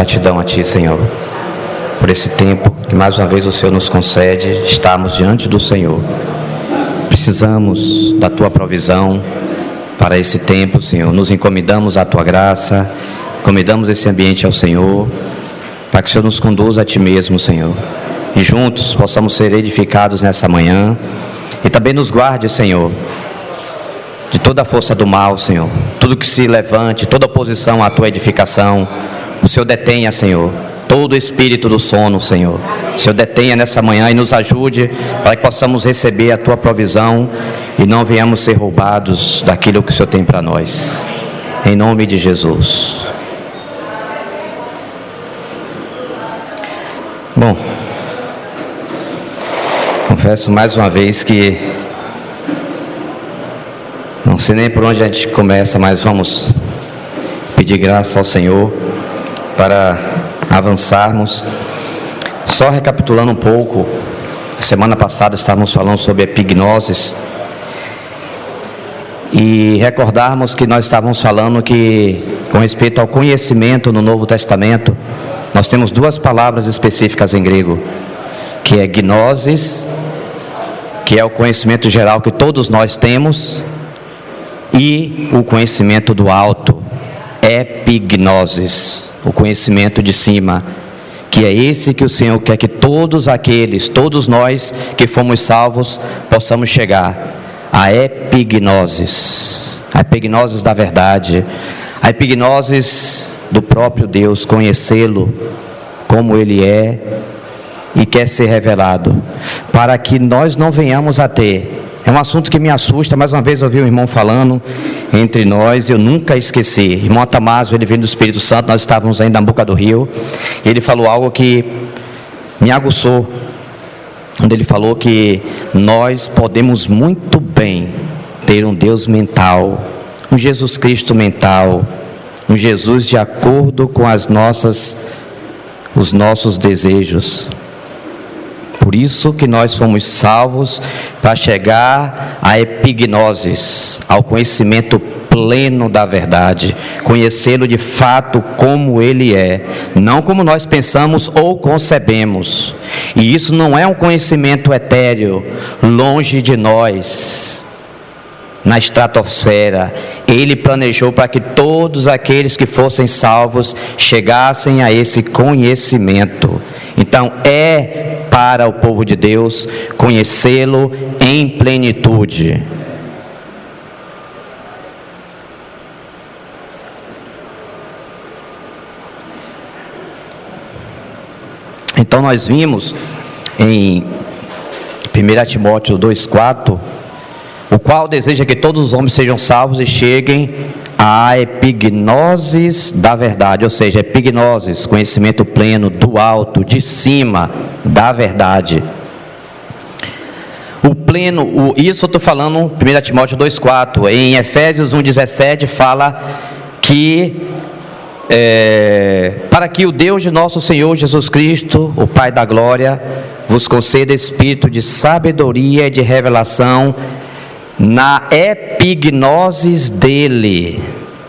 gratidão a Ti, Senhor, por esse tempo que mais uma vez o Senhor nos concede. Estamos diante do Senhor. Precisamos da Tua provisão para esse tempo, Senhor. Nos encomendamos à Tua graça, encomendamos esse ambiente ao Senhor, para que o Senhor nos conduza a Ti mesmo, Senhor. E juntos possamos ser edificados nessa manhã. E também nos guarde, Senhor, de toda a força do mal, Senhor. Tudo que se levante, toda oposição à Tua edificação, o Senhor detenha, Senhor. Todo o espírito do sono, Senhor, o Senhor detenha nessa manhã e nos ajude para que possamos receber a Tua provisão e não venhamos ser roubados daquilo que o Senhor tem para nós. Em nome de Jesus. Bom, confesso mais uma vez que não sei nem por onde a gente começa, mas vamos pedir graça ao Senhor para avançarmos. Só recapitulando um pouco, semana passada estávamos falando sobre epignosis e recordarmos que nós estávamos falando que, com respeito ao conhecimento no Novo Testamento, nós temos duas palavras específicas em grego, que é gnosis, que é o conhecimento geral que todos nós temos, e o conhecimento do alto, epignosis, o conhecimento de cima, que é esse que o Senhor quer que todos nós que fomos salvos, possamos chegar a epignosis da verdade, a epignosis do próprio Deus, conhecê-lo como Ele é e quer ser revelado, para que nós não venhamos a ter. É um assunto que me assusta. Mais uma vez eu ouvi um irmão falando entre nós, eu nunca esqueci. Irmão Atamásio, ele veio do Espírito Santo, nós estávamos ainda na Boca do Rio, e ele falou algo que me aguçou, onde ele falou que nós podemos muito bem ter um Deus mental, um Jesus Cristo mental, um Jesus de acordo com os nossos desejos. Por isso que nós fomos salvos, para chegar à epignosis, ao conhecimento pleno da verdade, conhecê-lo de fato como Ele é, não como nós pensamos ou concebemos. E isso não é um conhecimento etéreo, longe de nós, na estratosfera. Ele planejou para que todos aqueles que fossem salvos chegassem a esse conhecimento. Então é para o povo de Deus conhecê-lo em plenitude. Então nós vimos em 1 Timóteo 2,4, o qual deseja que todos os homens sejam salvos e cheguem à epignosis da verdade, ou seja, epignosis, conhecimento pleno do alto, de cima da verdade. O pleno, isso eu estou falando 1 Timóteo 2,4. Em Efésios 1,17 fala que para que o Deus de nosso Senhor Jesus Cristo, o Pai da glória, vos conceda espírito de sabedoria e de revelação na epignosis dele.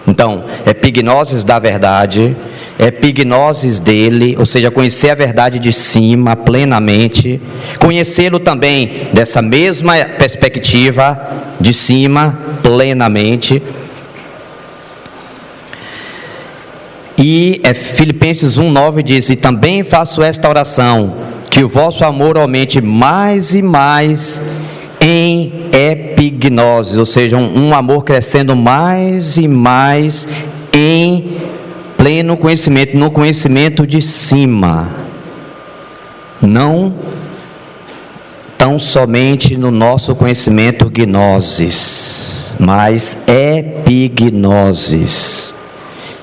Então, epignosis da verdade, epignosis dele, ou seja, conhecer a verdade de cima plenamente, conhecê-lo também dessa mesma perspectiva de cima plenamente. E Filipenses 1,9 diz: e também faço esta oração, que o vosso amor aumente mais e mais em epignosis, ou seja, um amor crescendo mais e mais em pleno conhecimento, no conhecimento de cima, não tão somente no nosso conhecimento gnosis, mas epignosis.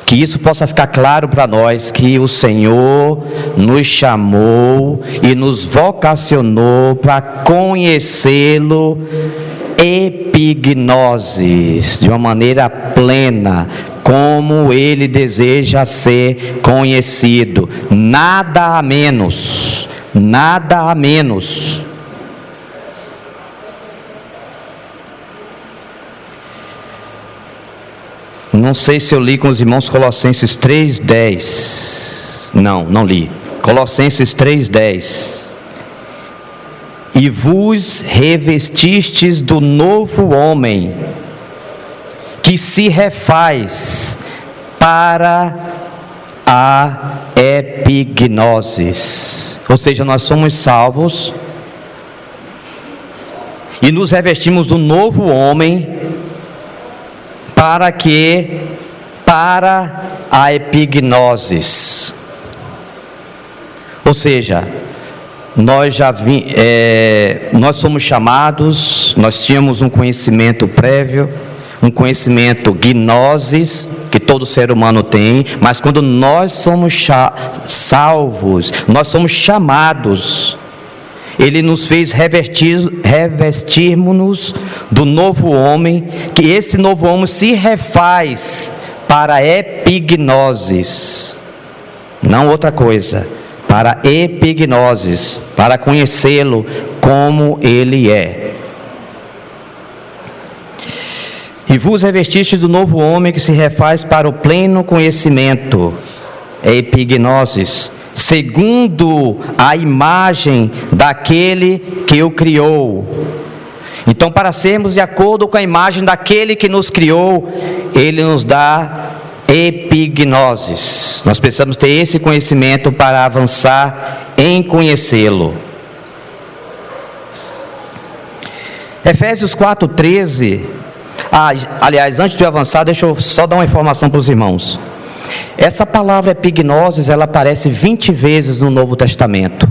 Que isso possa ficar claro para nós, que o Senhor nos chamou e nos vocacionou para conhecê-lo epignosis, de uma maneira plena, como Ele deseja ser conhecido, nada a menos, nada a menos. Não sei se eu li com os irmãos Colossenses 3:10. Não li. Colossenses 3:10. E vos revestistes do novo homem, que se refaz para a epignosis. Ou seja, nós somos salvos e nos revestimos do novo homem para a epignosis. Ou seja, nós somos chamados, nós tínhamos um conhecimento prévio, um conhecimento gnosis, que todo ser humano tem, mas quando nós somos salvos, nós somos chamados, Ele nos fez revestirmos-nos do novo homem, que esse novo homem se refaz para a epignosis, não outra coisa, para a epignosis, para conhecê-lo como Ele é. E vos revestiste do novo homem que se refaz para o pleno conhecimento, epignosis, segundo a imagem daquele que o criou. Então, para sermos de acordo com a imagem daquele que nos criou, Ele nos dá epignosis. Nós precisamos ter esse conhecimento para avançar em conhecê-lo. Efésios 4:13. Aliás, antes de eu avançar, deixa eu só dar uma informação para os irmãos. Essa palavra epignosis, ela aparece 20 vezes no Novo Testamento.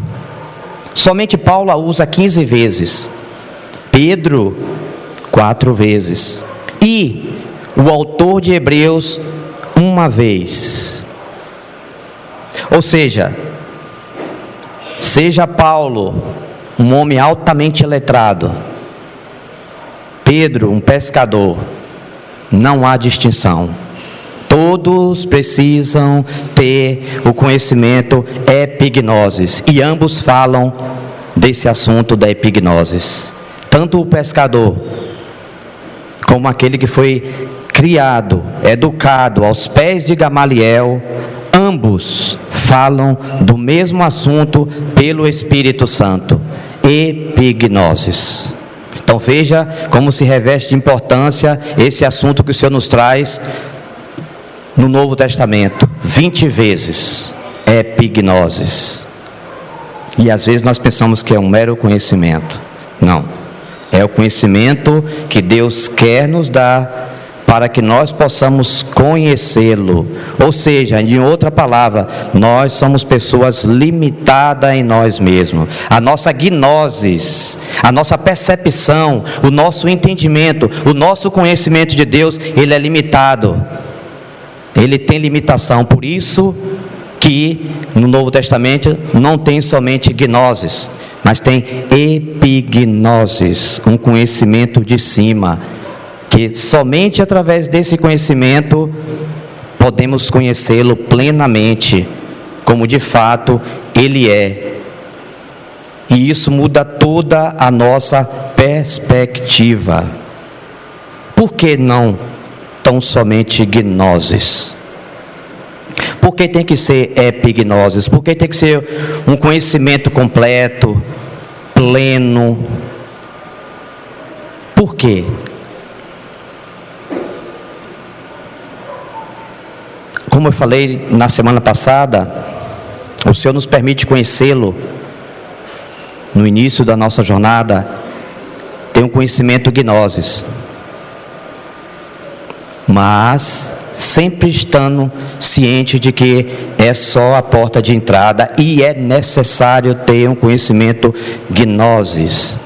Somente Paulo a usa 15 vezes. Pedro, 4 vezes. E o autor de Hebreus, 1 vez. Ou seja Paulo um homem altamente letrado, Pedro um pescador, não há distinção. Todos precisam ter o conhecimento epignosis, e ambos falam desse assunto da epignosis. Tanto o pescador, como aquele que foi criado, educado aos pés de Gamaliel, ambos falam do mesmo assunto pelo Espírito Santo, epignosis. Então veja como se reveste de importância esse assunto que o Senhor nos traz no Novo Testamento, 20 vezes, epignosis. E às vezes nós pensamos que é um mero conhecimento. Não, é o conhecimento que Deus quer nos dar para que nós possamos conhecê-lo. Ou seja, em outra palavra, nós somos pessoas limitadas em nós mesmos. A nossa gnosis, a nossa percepção, o nosso entendimento, o nosso conhecimento de Deus, ele é limitado. Ele tem limitação. Por isso que no Novo Testamento não tem somente gnosis, mas tem epignosis, um conhecimento de cima, que somente através desse conhecimento podemos conhecê-lo plenamente, como de fato Ele é. E isso muda toda a nossa perspectiva. Por que não tão somente gnosis? Por que tem que ser epignosis? Por que tem que ser um conhecimento completo, pleno? Por quê? Como eu falei na semana passada, o Senhor nos permite conhecê-lo no início da nossa jornada, tem um conhecimento gnosis, mas sempre estando ciente de que é só a porta de entrada e é necessário ter um conhecimento gnosis.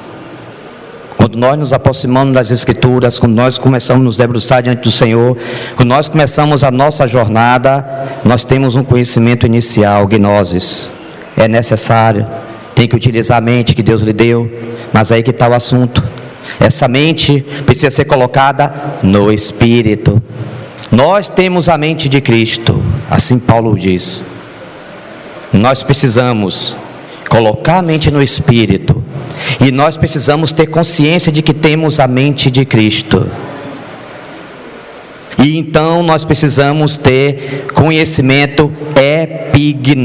Quando nós nos aproximamos das Escrituras, quando nós começamos a nos debruçar diante do Senhor, quando nós começamos a nossa jornada, nós temos um conhecimento inicial, gnosis. É necessário, tem que utilizar a mente que Deus lhe deu, mas aí que está o assunto. Essa mente precisa ser colocada no Espírito. Nós temos a mente de Cristo, assim Paulo diz. Nós precisamos colocar a mente no Espírito, e nós precisamos ter consciência de que temos a mente de Cristo. E então nós precisamos ter conhecimento epignosis.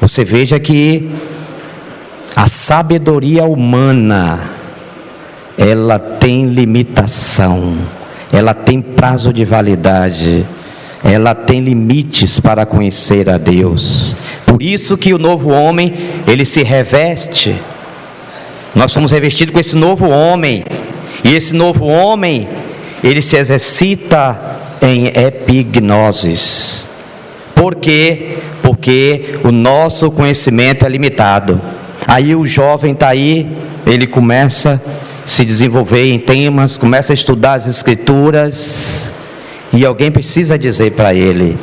Você veja que a sabedoria humana, ela tem limitação, ela tem prazo de validade, ela tem limites para conhecer a Deus. Por isso que o novo homem, ele se reveste. Nós somos revestidos com esse novo homem. E esse novo homem, ele se exercita em epignosis. Por quê? Porque o nosso conhecimento é limitado. Aí o jovem está aí, ele começa a se desenvolver em temas, começa a estudar as escrituras, e alguém precisa dizer para ele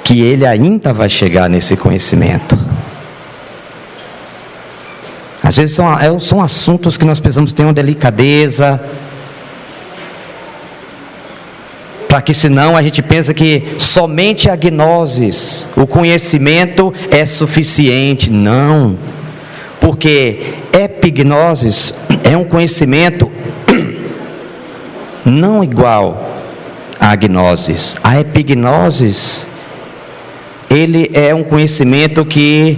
que ele ainda vai chegar nesse conhecimento. Às vezes são assuntos que nós precisamos ter uma delicadeza, para que senão a gente pensa que somente a gnosis, o conhecimento é suficiente. Não, porque epignosis é um conhecimento não igual à gnosis. A epignosis, ele é um conhecimento que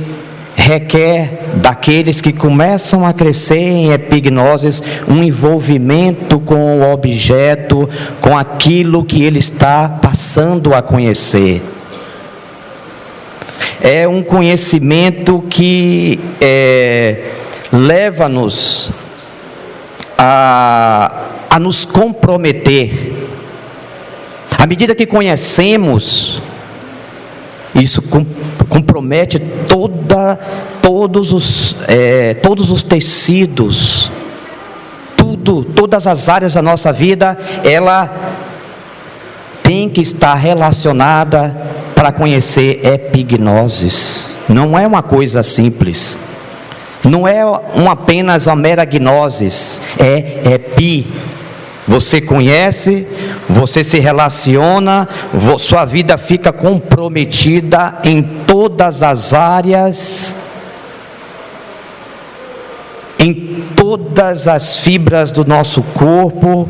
requer daqueles que começam a crescer em epignosis um envolvimento com o objeto, com aquilo que ele está passando a conhecer. É um conhecimento que leva-nos a nos comprometer. À medida que conhecemos, isso compromete todos os tecidos, todas as áreas da nossa vida, ela tem que estar relacionada para conhecer epignosis. Não é uma coisa simples, não é apenas a mera gnosis, é epi. Você conhece, você se relaciona, sua vida fica comprometida em todas as áreas, em todas as fibras do nosso corpo,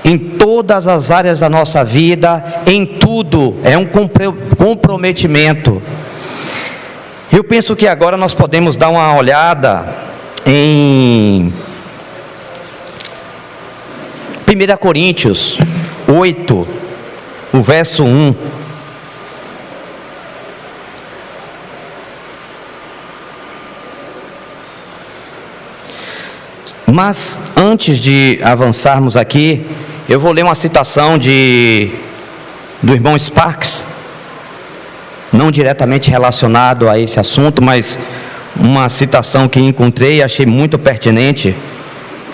em todas as áreas da nossa vida, em tudo, é um comprometimento. Eu penso que agora nós podemos dar uma olhada em 1 Coríntios 8, o verso 1. Mas antes de avançarmos aqui, eu vou ler uma citação do irmão Sparks, não diretamente relacionado a esse assunto, mas uma citação que encontrei e achei muito pertinente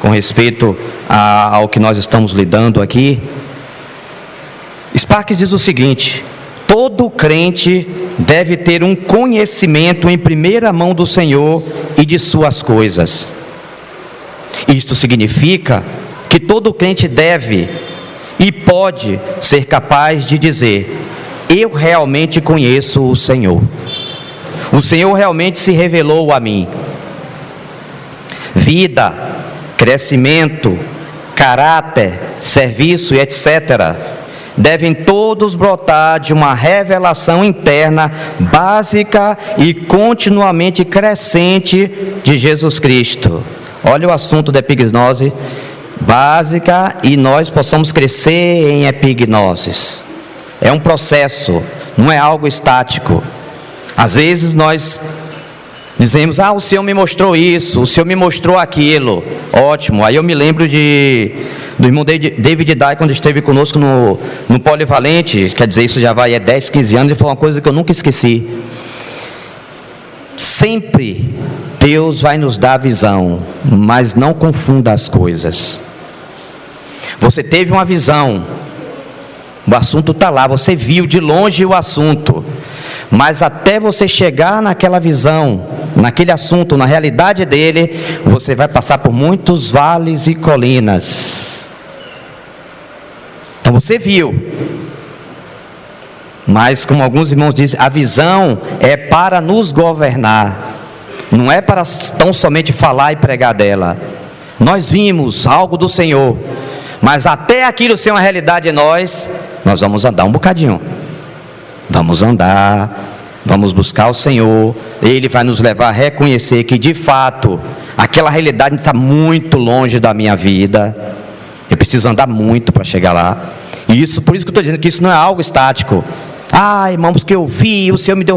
com respeito ao que nós estamos lidando aqui. Sparks diz o seguinte: todo crente deve ter um conhecimento em primeira mão do Senhor e de suas coisas. Isto significa que todo crente deve e pode ser capaz de dizer: eu realmente conheço o Senhor. O Senhor realmente se revelou a mim. Vida, crescimento, caráter, serviço e etc. devem todos brotar de uma revelação interna, básica e continuamente crescente de Jesus Cristo. Olha o assunto da epignose básica, e nós possamos crescer em epignosis. É um processo, não é algo estático. Às vezes nós dizemos: o Senhor me mostrou isso, o Senhor me mostrou aquilo. Ótimo. Aí eu me lembro do irmão David Dye, quando esteve conosco no Polivalente. Quer dizer, isso já vai 10, 15 anos. Ele falou uma coisa que eu nunca esqueci: sempre Deus vai nos dar visão, mas não confunda as coisas. Você teve uma visão, o assunto está lá, você viu de longe o assunto, mas até você chegar naquela visão, naquele assunto, na realidade dele, você vai passar por muitos vales e colinas. Então você viu, mas como alguns irmãos dizem, a visão é para nos governar, não é para tão somente falar e pregar dela. Nós vimos algo do Senhor, Mas até aquilo ser uma realidade em nós, nós vamos andar um bocadinho. Vamos andar, vamos buscar o Senhor. Ele vai nos levar a reconhecer que de fato aquela realidade está muito longe da minha vida. Eu preciso andar muito para chegar lá. E isso, por isso que eu estou dizendo que isso não é algo estático. Ah, irmãos, que eu vi, o Senhor me deu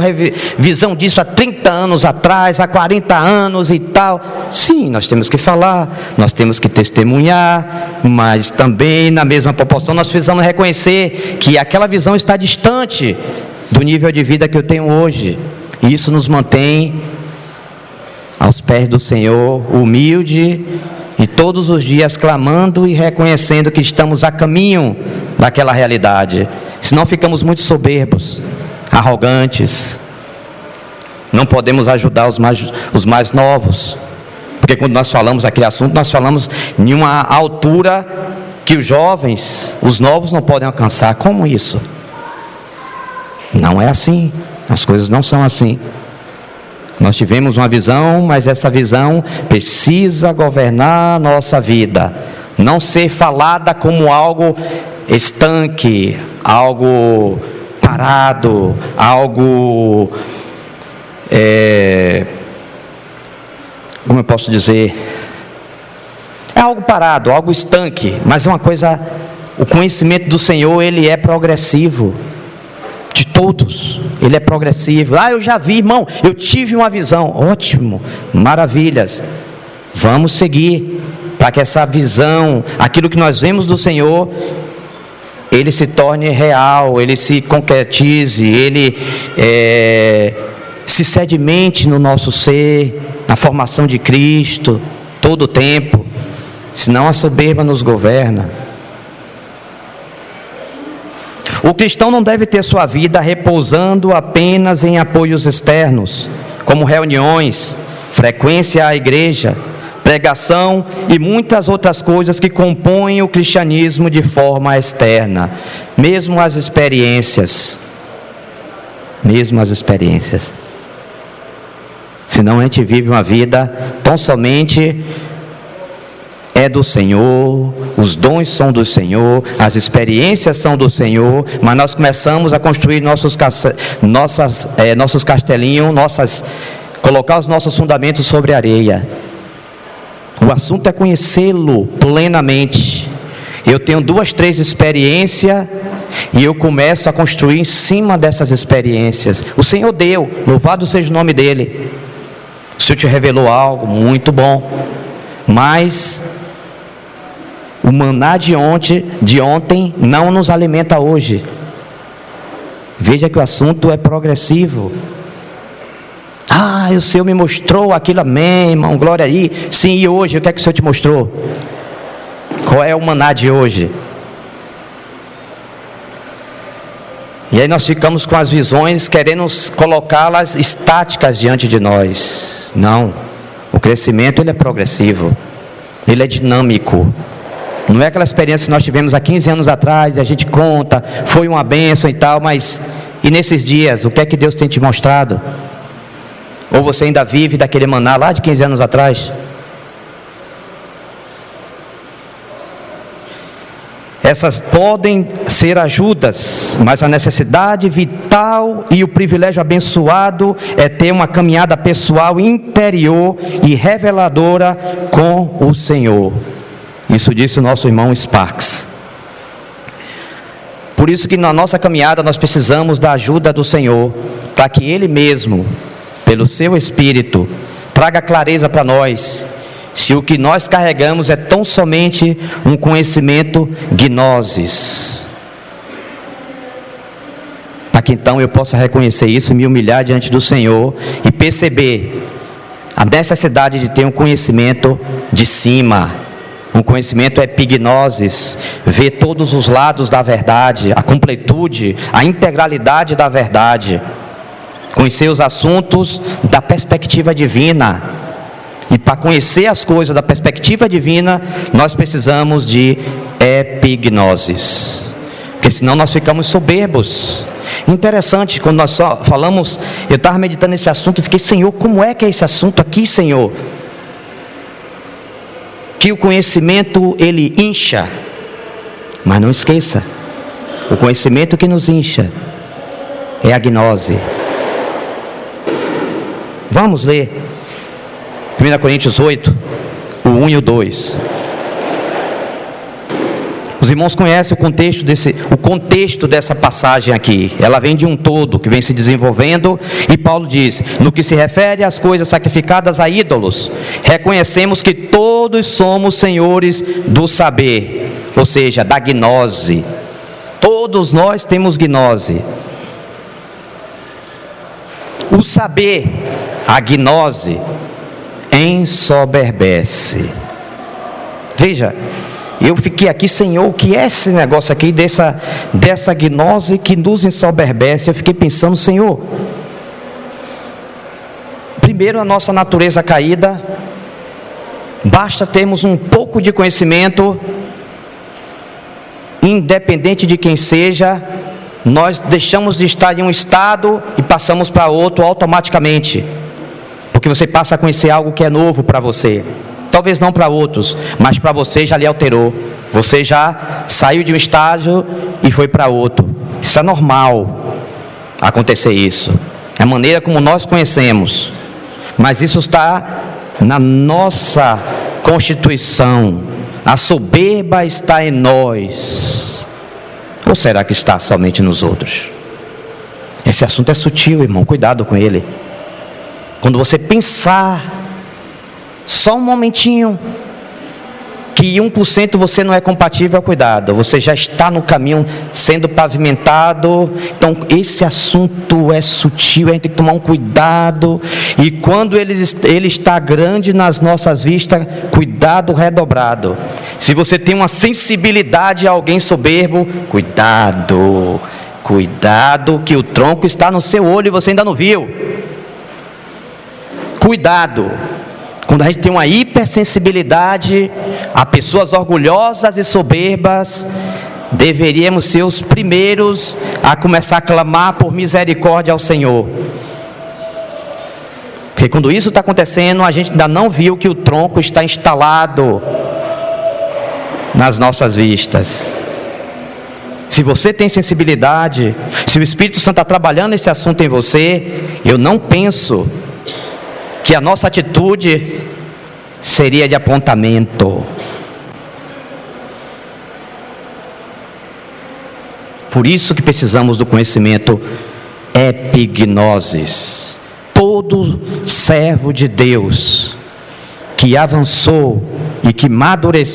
visão disso há 30 anos atrás, há 40 anos e tal. Sim, nós temos que falar, nós temos que testemunhar, mas também na mesma proporção nós precisamos reconhecer que aquela visão está distante do nível de vida que eu tenho hoje. E isso nos mantém aos pés do Senhor, humilde, e todos os dias clamando e reconhecendo que estamos a caminho daquela realidade. Senão ficamos muito soberbos, arrogantes. Não podemos ajudar os mais novos. Porque quando nós falamos aquele assunto, nós falamos em uma altura que os jovens, os novos não podem alcançar. Como isso? Não é assim. As coisas não são assim. Nós tivemos uma visão, mas essa visão precisa governar a nossa vida. Não ser falada como algo estanque, algo parado, algo, como eu posso dizer? É algo parado, algo estanque, mas é uma coisa, o conhecimento do Senhor, ele é progressivo. De todos, ele é progressivo. Ah, eu já vi, irmão, eu tive uma visão. Ótimo, maravilhas. Vamos seguir para que essa visão, aquilo que nós vemos do Senhor, ele se torne real, ele se concretize, ele se sedimente no nosso ser, na formação de Cristo, todo o tempo. Senão a soberba nos governa. O cristão não deve ter sua vida repousando apenas em apoios externos, como reuniões, frequência à igreja, pregação e muitas outras coisas que compõem o cristianismo de forma externa. Mesmo as experiências. Senão a gente vive uma vida tão somente é do Senhor, os dons são do Senhor, as experiências são do Senhor, mas nós começamos a construir nossos castelinhos, colocar os nossos fundamentos sobre areia. O assunto é conhecê-lo plenamente. Eu tenho 2, 3 experiências e eu começo a construir em cima dessas experiências. O Senhor deu, louvado seja o nome dele. O Senhor te revelou algo muito bom, mas o maná de ontem não nos alimenta hoje. Veja que o assunto é progressivo. Ah, o Senhor me mostrou aquilo, amém, irmão, glória aí. Sim, e hoje, o que é que o Senhor te mostrou? Qual é o maná de hoje? E aí nós ficamos com as visões, querendo colocá-las estáticas diante de nós. Não, o crescimento ele é progressivo, ele é dinâmico. Não é aquela experiência que nós tivemos há 15 anos atrás, e a gente conta, foi uma bênção e tal, mas e nesses dias, o que é que Deus tem te mostrado? Ou você ainda vive daquele maná lá de 15 anos atrás? Essas podem ser ajudas, mas a necessidade vital e o privilégio abençoado é ter uma caminhada pessoal interior e reveladora com o Senhor. Isso disse o nosso irmão Sparks. Por isso que na nossa caminhada nós precisamos da ajuda do Senhor, para que Ele mesmo, pelo seu Espírito, traga clareza para nós, se o que nós carregamos é tão somente um conhecimento gnosis. Para que então eu possa reconhecer isso, me humilhar diante do Senhor e perceber a necessidade de ter um conhecimento de cima. Um conhecimento epignosis, ver todos os lados da verdade, a completude, a integralidade da verdade. Conhecer os assuntos da perspectiva divina. E para conhecer as coisas da perspectiva divina, nós precisamos de epignosis. Porque senão nós ficamos soberbos. Interessante, quando nós só falamos, eu estava meditando nesse assunto e fiquei, Senhor, como é que é esse assunto aqui, Senhor? Que o conhecimento ele incha, Mas não esqueça, o conhecimento que nos incha é a gnose. Vamos ler 1 Coríntios 8, o 1 e o 2. Os irmãos conhecem o contexto dessa passagem aqui. Ela vem de um todo que vem se desenvolvendo. E Paulo diz: no que se refere às coisas sacrificadas a ídolos, reconhecemos que todos somos senhores do saber, ou seja, da gnose. Todos nós temos gnose. O saber, a gnose, ensoberbece. Veja, eu fiquei aqui, Senhor, o que é esse negócio aqui, dessa gnose que nos ensoberbece? Eu fiquei pensando, Senhor, primeiro a nossa natureza caída, basta termos um pouco de conhecimento, independente de quem seja, nós deixamos de estar em um estado e passamos para outro automaticamente, porque você passa a conhecer algo que é novo para você. Talvez não para outros, mas para você já lhe alterou. Você já saiu de um estágio e foi para outro. Isso é normal acontecer isso. É a maneira como nós conhecemos. Mas isso está na nossa constituição. A soberba está em nós. Ou será que está somente nos outros? Esse assunto é sutil, irmão. Cuidado com ele. Quando você pensar só um momentinho que 1% você não é compatível, cuidado, você já está no caminho sendo pavimentado. Então esse assunto é sutil, a gente tem que tomar um cuidado. E quando ele está grande nas nossas vistas, cuidado redobrado. Se você tem uma sensibilidade a alguém soberbo, cuidado que o tronco está no seu olho e você ainda não viu. Cuidado. Quando a gente tem uma hipersensibilidade a pessoas orgulhosas e soberbas, deveríamos ser os primeiros a começar a clamar por misericórdia ao Senhor. Porque quando isso está acontecendo, a gente ainda não viu que o tronco está instalado nas nossas vistas. Se você tem sensibilidade, se o Espírito Santo está trabalhando esse assunto em você, eu não penso que a nossa atitude seria de apontamento. Por isso que precisamos do conhecimento epignosis. Todo servo de Deus que avançou e que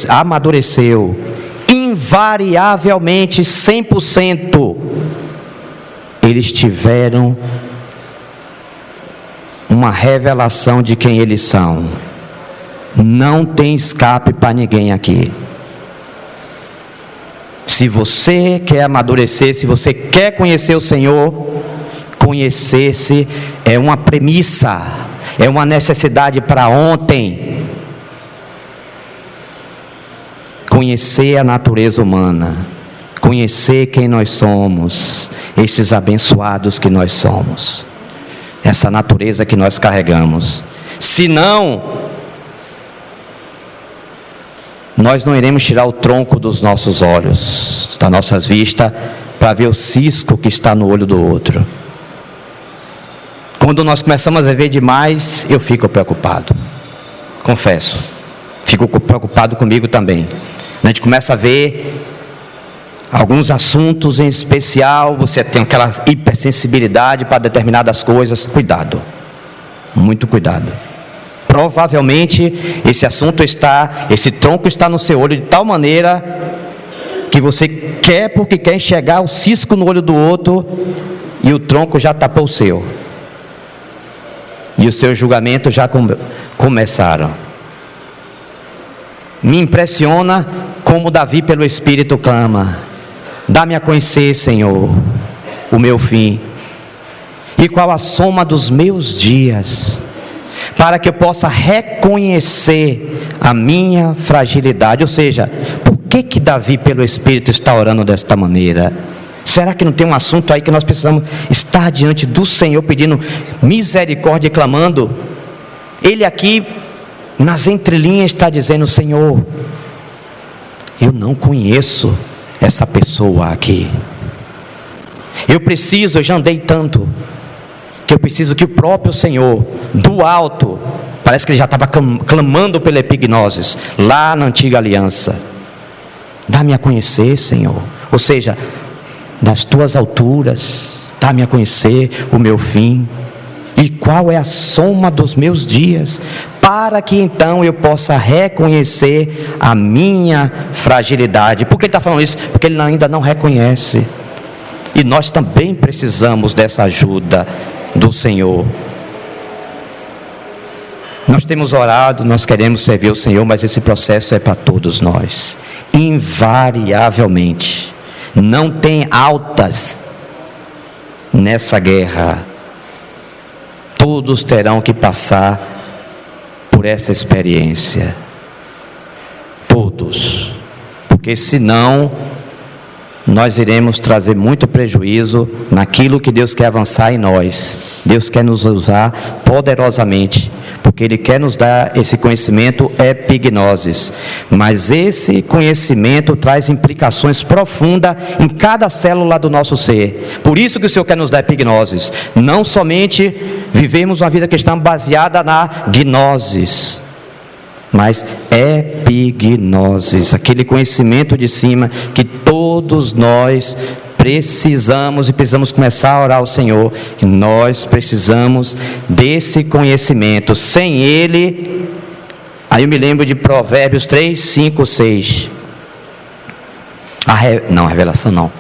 amadureceu, invariavelmente 100%, eles tiveram uma revelação de quem eles são. Não tem escape para ninguém aqui. Se você quer amadurecer, se você quer conhecer o Senhor, conhecer-se é uma premissa, é uma necessidade para ontem. Conhecer a natureza humana, conhecer quem nós somos, esses abençoados que nós somos, essa natureza que nós carregamos. Senão, nós não iremos tirar o tronco dos nossos olhos, das nossas vistas, para ver o cisco que está no olho do outro. Quando nós começamos a ver demais, eu fico preocupado. Confesso, fico preocupado comigo também. A gente começa a ver alguns assuntos em especial, você tem aquela hipersensibilidade para determinadas coisas. Cuidado, muito cuidado. Provavelmente esse tronco está no seu olho de tal maneira que você quer, porque quer enxergar o cisco no olho do outro, e o tronco já tapou o seu, e os seus julgamentos já começaram. Me impressiona como Davi pelo Espírito clama: dá-me a conhecer, Senhor, o meu fim, e qual a soma dos meus dias, para que eu possa reconhecer a minha fragilidade. Ou seja, por que Davi pelo Espírito está orando desta maneira? Será que não tem um assunto aí que nós precisamos estar diante do Senhor pedindo misericórdia e clamando? Ele aqui nas entrelinhas está dizendo: Senhor, eu não conheço essa pessoa aqui. Eu já andei tanto, que eu preciso que o próprio Senhor, do alto, parece que ele já estava clamando pela epignose, lá na antiga aliança. Dá-me a conhecer, Senhor. Ou seja, das tuas alturas, dá-me a conhecer o meu fim. E qual é a soma dos meus dias, para que então eu possa reconhecer a minha fragilidade. Por que ele está falando isso? Porque ele ainda não reconhece. E nós também precisamos dessa ajuda do Senhor. Nós temos orado, nós queremos servir o Senhor, mas esse processo é para todos nós. Invariavelmente. Não tem altas nessa guerra. Todos terão que passar por essa experiência. Todos. Porque senão nós iremos trazer muito prejuízo naquilo que Deus quer avançar em nós. Deus quer nos usar poderosamente, porque Ele quer nos dar esse conhecimento epignosis. Mas esse conhecimento traz implicações profundas em cada célula do nosso ser. Por isso que o Senhor quer nos dar epignosis. Não somente vivemos uma vida cristã baseada na gnosis, mas epignosis, aquele conhecimento de cima que todos nós precisamos, e precisamos começar a orar ao Senhor, que nós precisamos desse conhecimento. Sem ele, aí eu me lembro de Provérbios 3, 5, 6. Não, revelação não.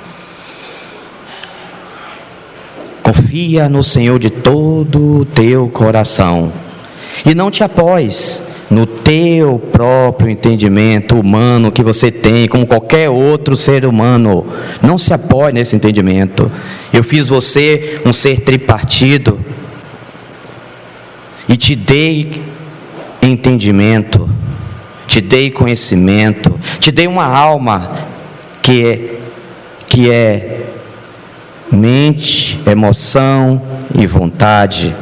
Confia no Senhor de todo o teu coração, e não te apoies no teu próprio entendimento humano que você tem, como qualquer outro ser humano. Não se apoie nesse entendimento. Eu fiz você um ser tripartido e te dei entendimento, te dei conhecimento, te dei uma alma que é mente, emoção e vontade.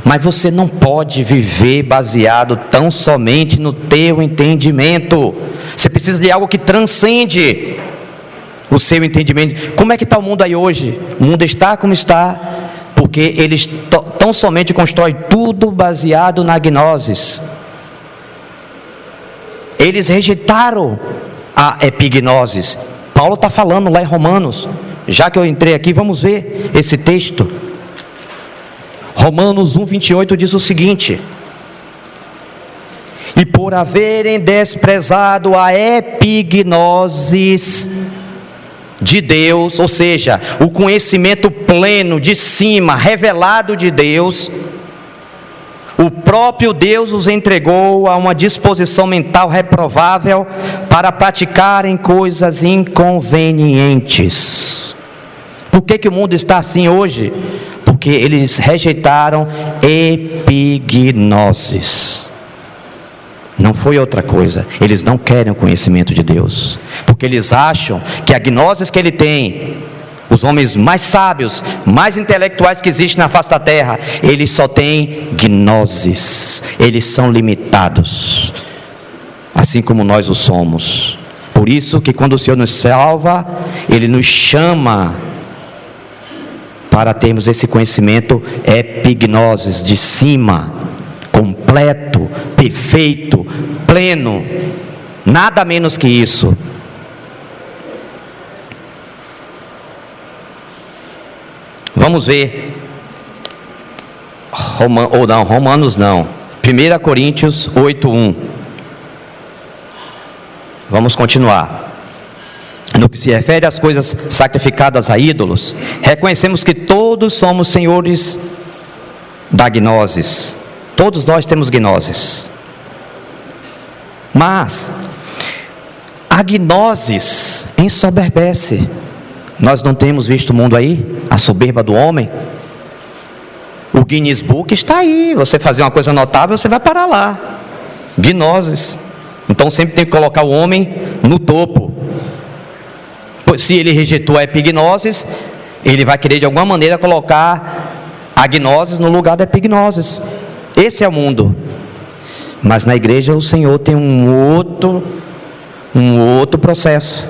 Mas você não pode viver baseado tão somente no teu entendimento. Você precisa de algo que transcende o seu entendimento. Como é que está o mundo aí hoje? O mundo está como está, porque eles tão somente constroem tudo baseado na gnosis. Eles rejeitaram a epignosis. Paulo está falando lá em Romanos. Já que eu entrei aqui, vamos ver esse texto. Romanos 1:28 diz o seguinte: e por haverem desprezado a epignosis de Deus, ou seja, o conhecimento pleno de cima, revelado de Deus, o próprio Deus os entregou a uma disposição mental reprovável para praticarem coisas inconvenientes. Por que o mundo está assim hoje? Porque eles rejeitaram epignosis. Não foi outra coisa. Eles não querem o conhecimento de Deus, porque eles acham que a gnosis que ele tem, os homens mais sábios, mais intelectuais que existem na face da terra, eles só têm gnosis. Eles são limitados, assim como nós o somos. Por isso que quando o Senhor nos salva, Ele nos chama para termos esse conhecimento epignosis de cima, completo, perfeito, pleno, nada menos que isso. Vamos ver Romanos não, 1 Coríntios 8:1. Vamos continuar. No que se refere às coisas sacrificadas a ídolos, reconhecemos que todos somos senhores da gnosis. Todos nós temos gnosis. Mas a gnosis ensoberbece. Nós não temos visto o mundo aí? A soberba do homem? O Guinness Book está aí. Você fazer uma coisa notável, você vai parar lá. Gnosis. Então sempre tem que colocar o homem no topo. Se ele rejeitou a epignosis, ele vai querer de alguma maneira colocar a gnosis no lugar da epignosis. Esse é o mundo. Mas na igreja o Senhor tem um outro processo.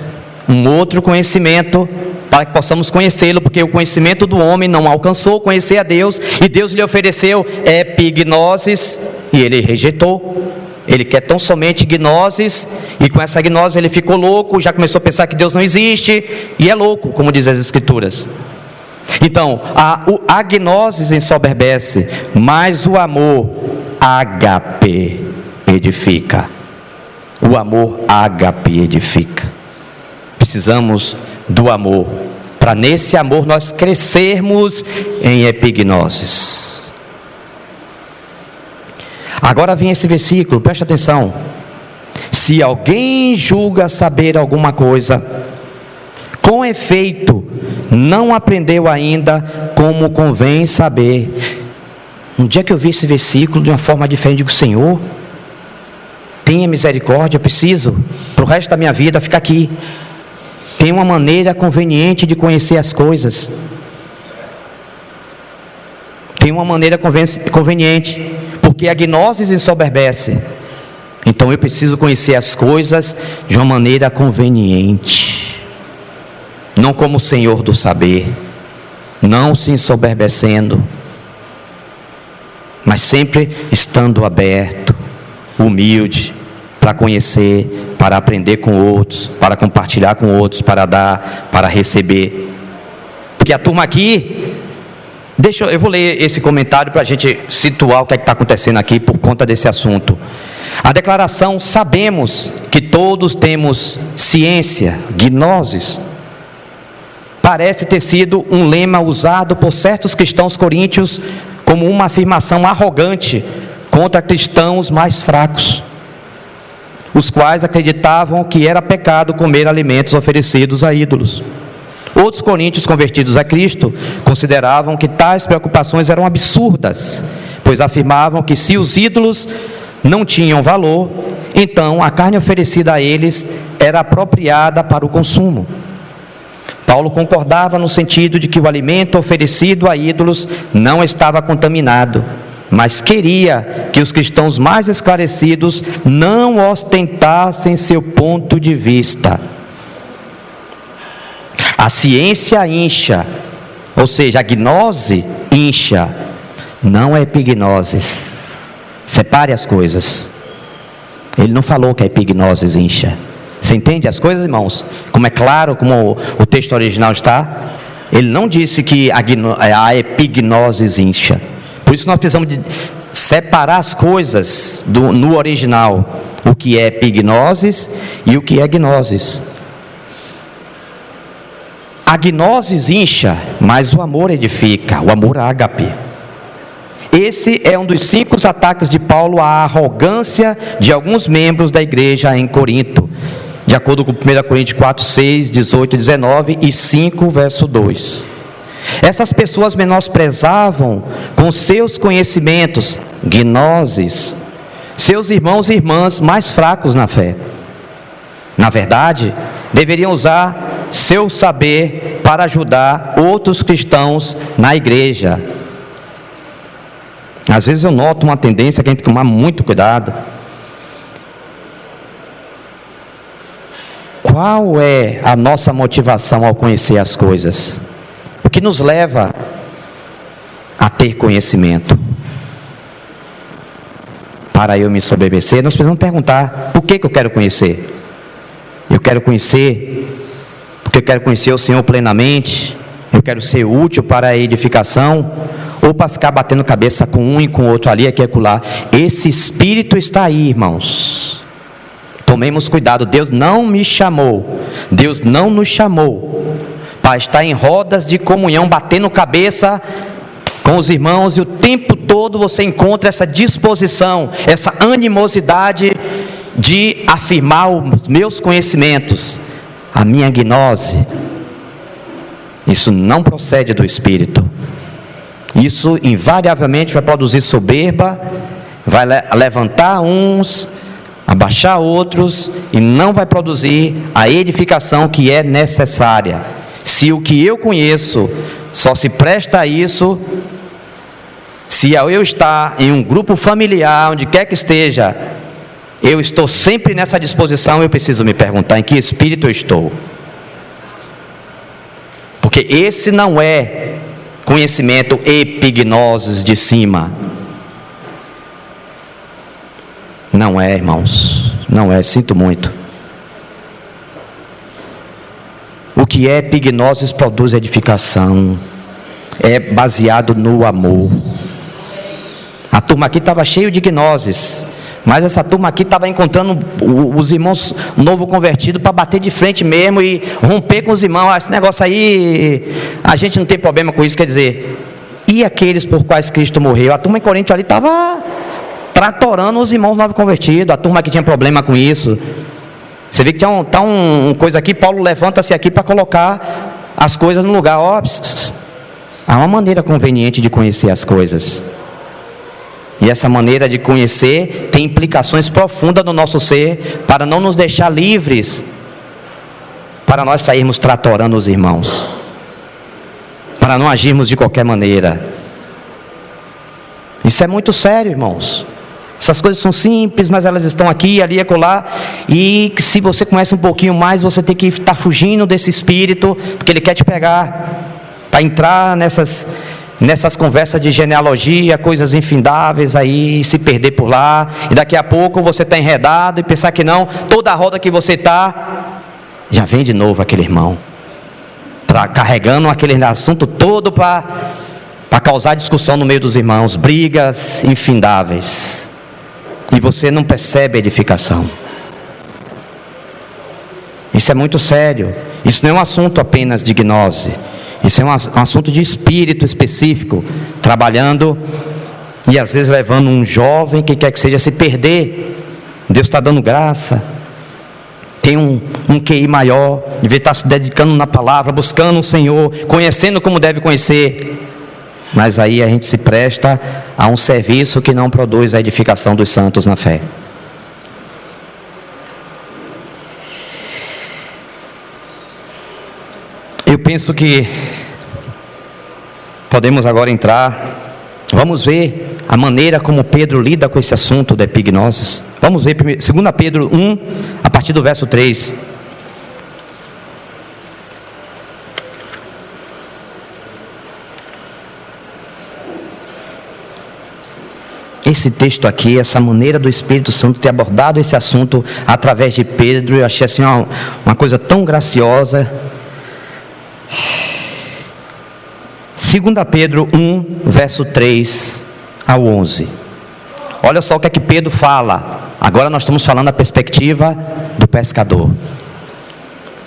um outro conhecimento, para que possamos conhecê-lo, porque o conhecimento do homem não alcançou conhecer a Deus, e Deus lhe ofereceu epignosis, e ele rejeitou. Ele quer tão somente gnosis, e com essa gnose ele ficou louco, já começou a pensar que Deus não existe, e é louco, como diz as Escrituras. Então, a gnosis ensoberbece, mas o amor ágape edifica. O amor ágape edifica. Precisamos do amor, para nesse amor nós crescermos em epignosis. Agora vem esse versículo, preste atenção. Se alguém julga saber alguma coisa, com efeito, não aprendeu ainda como convém saber. Um dia que eu vi esse versículo de uma forma diferente, digo: Senhor, tenha misericórdia, eu preciso, para o resto da minha vida, ficar aqui. Tem uma maneira conveniente de conhecer as coisas. Tem uma maneira conveniente, porque a gnose ensoberbece. Então eu preciso conhecer as coisas de uma maneira conveniente, não como o Senhor do saber, não se ensoberbecendo, mas sempre estando aberto, humilde, para conhecer, para aprender com outros, para compartilhar com outros, para dar, para receber. Porque a turma aqui, eu vou ler esse comentário para a gente situar o que é que está acontecendo aqui por conta desse assunto. A declaração "sabemos que todos temos ciência", gnosis, parece ter sido um lema usado por certos cristãos coríntios como uma afirmação arrogante contra cristãos mais fracos, os quais acreditavam que era pecado comer alimentos oferecidos a ídolos. Outros coríntios convertidos a Cristo consideravam que tais preocupações eram absurdas, pois afirmavam que se os ídolos não tinham valor, então a carne oferecida a eles era apropriada para o consumo. Paulo concordava no sentido de que o alimento oferecido a ídolos não estava contaminado, mas queria que os cristãos mais esclarecidos não ostentassem seu ponto de vista. A ciência incha, ou seja, a gnose incha, não é epignosis. Separe as coisas. Ele não falou que a epignosis incha. Você entende as coisas, irmãos? Como é claro, como o texto original está? Ele não disse que a epignosis incha. Por isso nós precisamos de separar as coisas no original. O que é epignosis e o que é gnosis. A gnosis incha, mas o amor edifica, o amor ágape. Esse é um dos 5 ataques de Paulo à arrogância de alguns membros da igreja em Corinto, de acordo com 1 Coríntios 4, 6, 18 e 19 e 5, verso 2. Essas pessoas menosprezavam com seus conhecimentos, gnoses, seus irmãos e irmãs mais fracos na fé. Na verdade, deveriam usar seu saber para ajudar outros cristãos na igreja. Às vezes eu noto uma tendência que a gente tem que tomar muito cuidado. Qual é a nossa motivação ao conhecer as coisas? O que nos leva a ter conhecimento? Para eu me ensoberbecer, nós precisamos perguntar: por que eu quero conhecer? Eu quero conhecer porque eu quero conhecer o Senhor plenamente, eu quero ser útil para a edificação, ou para ficar batendo cabeça com um e com o outro ali, aqui e acolá. Esse espírito está aí, irmãos. Tomemos cuidado. Deus não me chamou, Deus não nos chamou para estar em rodas de comunhão, batendo cabeça com os irmãos, e o tempo todo você encontra essa disposição, essa animosidade de afirmar os meus conhecimentos, a minha gnose. Isso não procede do Espírito. Isso invariavelmente vai produzir soberba, vai levantar uns, abaixar outros, e não vai produzir a edificação que é necessária. Se o que eu conheço só se presta a isso, se ao eu estar em um grupo familiar, onde quer que esteja, eu estou sempre nessa disposição, eu preciso me perguntar: em que espírito eu estou? Porque esse não é conhecimento epignosis de cima. Não é, irmãos. Não é, sinto muito. O que é epignosis produz edificação. É baseado no amor. A turma aqui estava cheia de gnoses, mas essa turma aqui estava encontrando os irmãos novo convertidos para bater de frente mesmo e romper com os irmãos. Esse negócio aí, a gente não tem problema com isso. Quer dizer, e aqueles por quais Cristo morreu? A turma em Corinto ali estava tratorando os irmãos novo convertidos. A turma que tinha problema com isso. Você vê que tá uma coisa aqui. Paulo levanta-se aqui para colocar as coisas no lugar. Ó, há uma maneira conveniente de conhecer as coisas. E essa maneira de conhecer tem implicações profundas no nosso ser, para não nos deixar livres, para nós sairmos tratorando os irmãos, para não agirmos de qualquer maneira. Isso é muito sério, irmãos. Essas coisas são simples, mas elas estão aqui, ali e acolá. E se você conhece um pouquinho mais, você tem que estar fugindo desse espírito, porque ele quer te pegar, para entrar nessas conversas de genealogia, coisas infindáveis aí, se perder por lá, e daqui a pouco você está enredado e pensar que não, toda a roda que você está, já vem de novo aquele irmão, carregando aquele assunto todo para causar discussão no meio dos irmãos, brigas infindáveis, e você não percebe a edificação. Isso é muito sério. Isso não é um assunto apenas de gnose. Isso é um assunto de espírito específico, trabalhando e às vezes levando um jovem que quer que seja a se perder. Deus está dando graça, tem um QI maior, devia estar se dedicando na palavra, buscando o Senhor, conhecendo como deve conhecer. Mas aí a gente se presta a um serviço que não produz a edificação dos santos na fé. Eu penso que podemos agora entrar, vamos ver a maneira como Pedro lida com esse assunto da epignosis. Vamos ver 2 Pedro 1, a partir do verso 3. Esse texto aqui, essa maneira do Espírito Santo ter abordado esse assunto através de Pedro, eu achei assim uma coisa tão graciosa. 2 Pedro 1, verso 3 ao 11. Olha só o que é que Pedro fala. Agora nós estamos falando da perspectiva do pescador.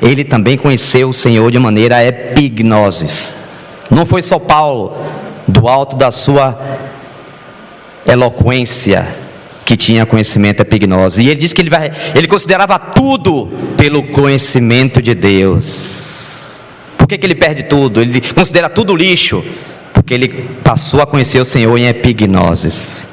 Ele também conheceu o Senhor de maneira epignosis. Não foi só Paulo, do alto da sua eloquência, que tinha conhecimento epignosis. E ele disse que ele considerava tudo pelo conhecimento de Deus. Por que ele perde tudo? Ele considera tudo lixo, porque ele passou a conhecer o Senhor em epignosis.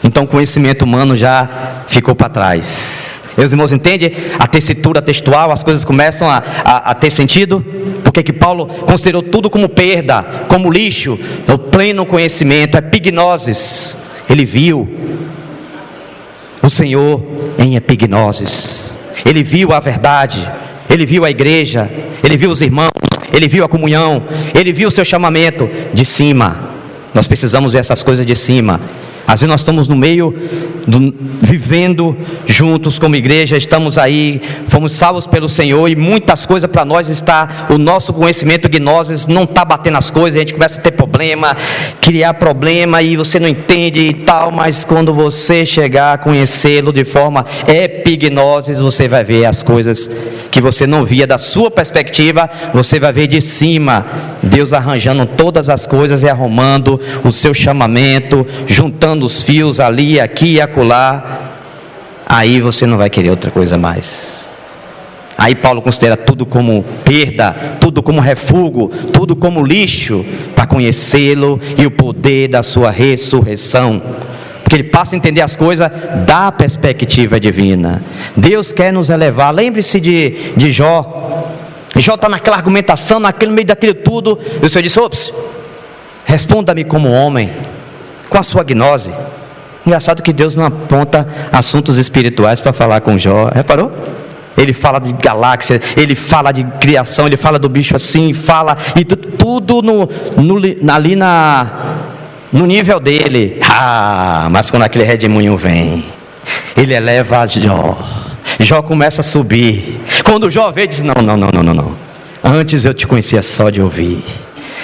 Então o conhecimento humano já ficou para trás. Meus irmãos, entendem a tessitura textual? As coisas começam a ter sentido? Porque que Paulo considerou tudo como perda, como lixo, no pleno conhecimento, epignosis. Ele viu o Senhor em epignosis. Ele viu a verdade, ele viu a igreja, ele viu os irmãos, ele viu a comunhão, ele viu o seu chamamento de cima. Nós precisamos ver essas coisas de cima. Às vezes nós estamos no meio, vivendo juntos como igreja, estamos aí, fomos salvos pelo Senhor e muitas coisas para nós está, o nosso conhecimento gnoses não está batendo as coisas, a gente começa a ter problema, criar problema e você não entende e tal, mas quando você chegar a conhecê-lo de forma epignosis, você vai ver as coisas que você não via da sua perspectiva, você vai ver de cima, Deus arranjando todas as coisas e arrumando o seu chamamento, juntando os fios ali, aqui e acolá. Aí você não vai querer outra coisa mais. Aí Paulo considera tudo como perda, tudo como refúgio, tudo como lixo, para conhecê-lo e o poder da sua ressurreição. Porque ele passa a entender as coisas da perspectiva divina. Deus quer nos elevar. Lembre-se de Jó. Jó está naquela argumentação, no meio daquilo tudo, e o Senhor disse: ops, responda-me como homem, com a sua gnose. Engraçado que Deus não aponta assuntos espirituais para falar com Jó. Reparou? Ele fala de galáxia, ele fala de criação, ele fala do bicho assim, fala, e tudo ali no nível dele. Mas quando aquele redemoinho vem, ele eleva Jó. Jó começa a subir. Quando Jó vê, diz: não. Antes eu te conhecia só de ouvir.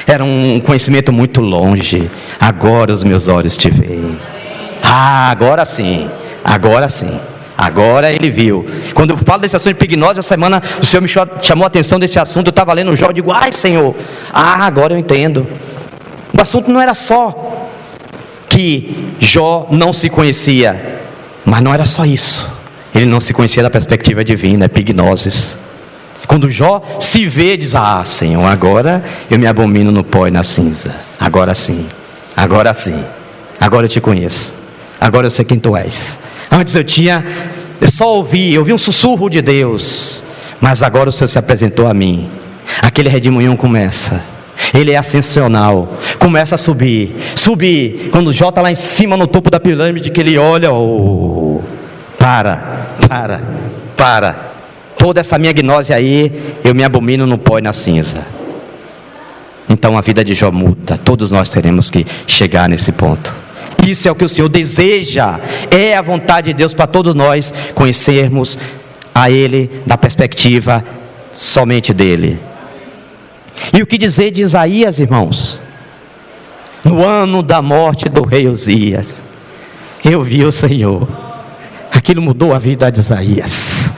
Era um conhecimento muito longe. Agora os meus olhos te veem. Agora sim. Agora ele viu. Quando eu falo desse assunto de epignose, essa semana o Senhor me chamou a atenção desse assunto. Eu estava lendo o Jó, eu digo: ai, Senhor, agora eu entendo. O assunto não era só que Jó não se conhecia, mas não era só isso. Ele não se conhecia da perspectiva divina, epignoses. Quando Jó se vê, diz: Senhor, agora eu me abomino no pó e na cinza. Agora sim, agora eu te conheço. Agora eu sei quem tu és. Antes eu só ouvi um sussurro de Deus, mas agora o Senhor se apresentou a mim. Aquele redemoinho começa, ele é ascensional, começa a subir. Quando Jó está lá em cima no topo da pirâmide, que ele olha, para, toda essa minha gnose aí, eu me abomino no pó e na cinza. Então a vida de Jó muda, todos nós teremos que chegar nesse ponto. Isso é o que o Senhor deseja, é a vontade de Deus para todos nós conhecermos a Ele da perspectiva somente dEle. E o que dizer de Isaías, irmãos? No ano da morte do rei Uzias, eu vi o Senhor. Aquilo mudou a vida de Isaías.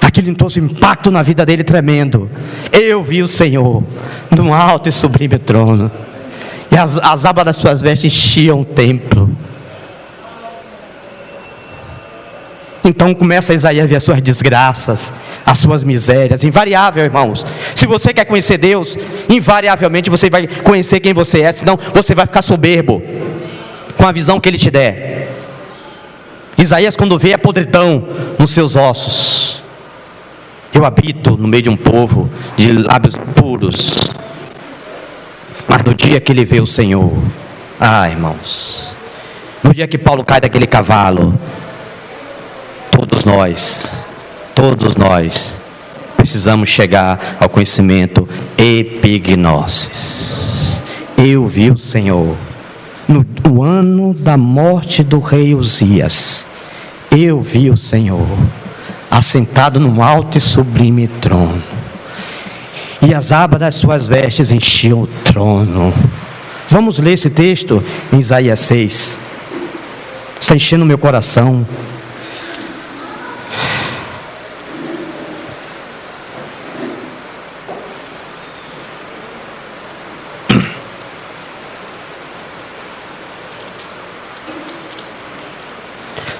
Aquilo trouxe um impacto na vida dele tremendo. Eu vi o Senhor num alto e sublime trono, e as abas das suas vestes enchiam o templo. Então começa Isaías a ver as suas desgraças, as suas misérias. Invariável, irmãos. Se você quer conhecer Deus, invariavelmente você vai conhecer quem você é. Senão você vai ficar soberbo com a visão que Ele te der. Isaías, quando vê a podridão nos seus ossos: eu habito no meio de um povo de lábios puros. Mas no dia que ele vê o Senhor, irmãos, no dia que Paulo cai daquele cavalo, todos nós precisamos chegar ao conhecimento epignosis. Eu vi o Senhor no ano da morte do rei Uzias. Eu vi o Senhor assentado num alto e sublime trono, e as abas das suas vestes enchiam o trono. Vamos ler esse texto em Isaías 6. Está enchendo meu coração.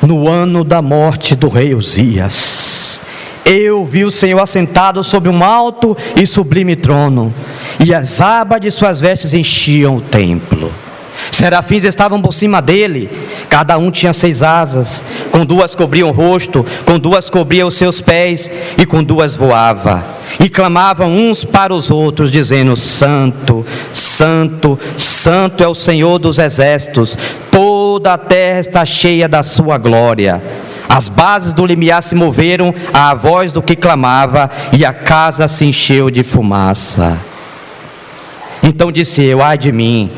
No ano da morte do rei Uzias, eu vi o Senhor assentado sobre um alto e sublime trono, e as abas de suas vestes enchiam o templo. Serafins estavam por cima dele, cada um tinha 6 asas, com 2 cobriam o rosto, com 2 cobriam os seus pés, e com 2 voava. E clamavam uns para os outros, dizendo: Santo, Santo, Santo é o Senhor dos exércitos, toda a terra está cheia da sua glória. As bases do limiar se moveram à voz do que clamava, e a casa se encheu de fumaça. Então disse eu: ai de mim,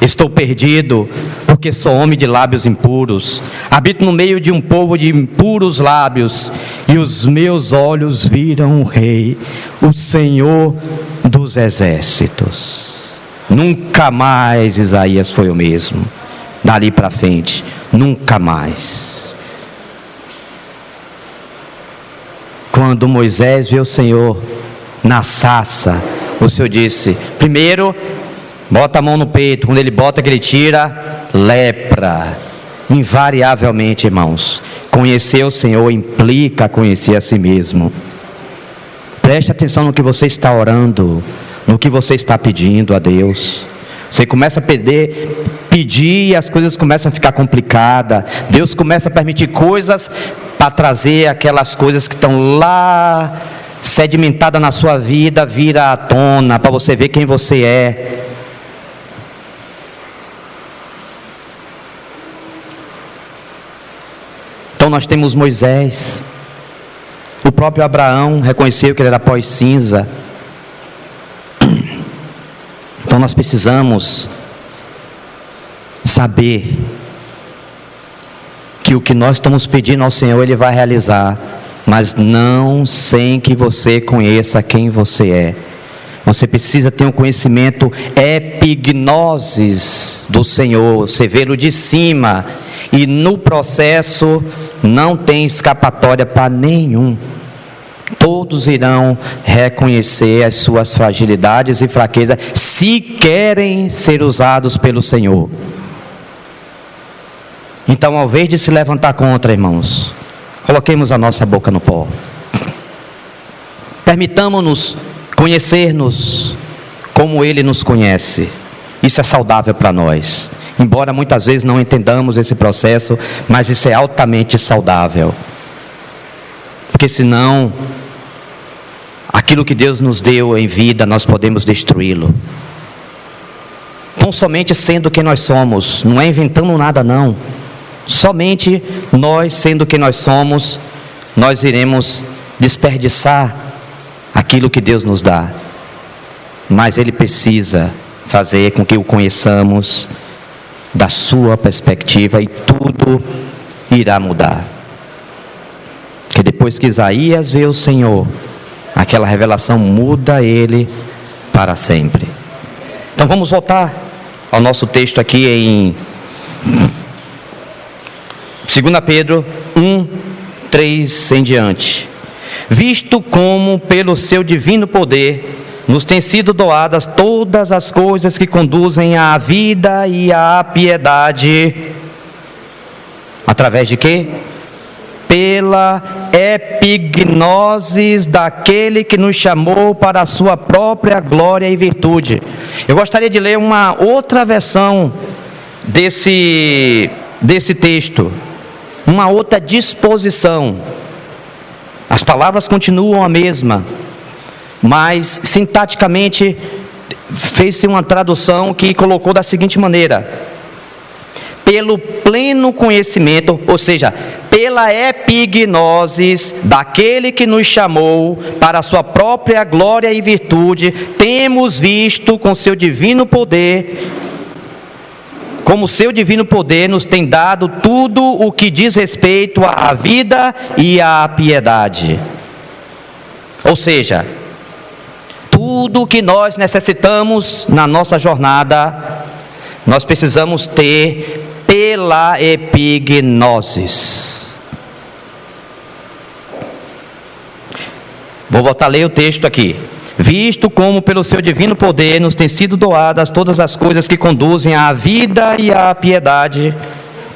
estou perdido, porque sou homem de lábios impuros. Habito no meio de um povo de impuros lábios, e os meus olhos viram o Rei, o Senhor dos exércitos. Nunca mais Isaías foi o mesmo. Dali para frente, nunca mais. Quando Moisés viu o Senhor na sarça, o Senhor disse: primeiro, bota a mão no peito. Quando ele bota, que ele tira, lepra. Invariavelmente, irmãos, conhecer o Senhor implica conhecer a si mesmo. Preste atenção no que você está orando, no que você está pedindo a Deus. Você começa a pedir e as coisas começam a ficar complicadas. Deus começa a permitir coisas para trazer aquelas coisas que estão lá sedimentadas na sua vida, vira à tona, para você ver quem você é. Então nós temos Moisés, o próprio Abraão reconheceu que ele era pó e cinza. Então nós precisamos saber que o que nós estamos pedindo ao Senhor, Ele vai realizar, mas não sem que você conheça quem você é. Você precisa ter um conhecimento epignosis do Senhor, você vê-lo de cima, e no processo não tem escapatória para nenhum. Todos irão reconhecer as suas fragilidades e fraquezas, se querem ser usados pelo Senhor. Então, ao invés de se levantar contra, irmãos, coloquemos a nossa boca no pó. Permitamos-nos conhecer-nos como Ele nos conhece. Isso é saudável para nós. Embora muitas vezes não entendamos esse processo, mas isso é altamente saudável. Porque senão, aquilo que Deus nos deu em vida, nós podemos destruí-lo. Então, somente sendo quem nós somos, não é inventando nada não. Somente nós sendo quem nós somos, nós iremos desperdiçar aquilo que Deus nos dá. Mas Ele precisa fazer com que o conheçamos da sua perspectiva, e tudo irá mudar. Que depois que Isaías vê o Senhor, aquela revelação muda ele para sempre. Então vamos voltar ao nosso texto aqui em 2 Pedro 1, 3 em diante. Visto como pelo seu divino poder nos têm sido doadas todas as coisas que conduzem à vida e à piedade, através de quê? Pela epignosis daquele que nos chamou para a sua própria glória e virtude. Eu gostaria de ler uma outra versão desse texto, uma outra disposição. As palavras continuam a mesma, mas sintaticamente fez-se uma tradução que colocou da seguinte maneira: pelo pleno conhecimento, ou seja, pela epignosis daquele que nos chamou para a sua própria glória e virtude, temos visto com seu divino poder, como seu divino poder nos tem dado tudo o que diz respeito à vida e à piedade. Ou seja, tudo o que nós necessitamos na nossa jornada, nós precisamos ter pela epignosis. Vou voltar a ler o texto aqui. Visto como pelo seu divino poder nos têm sido doadas todas as coisas que conduzem à vida e à piedade,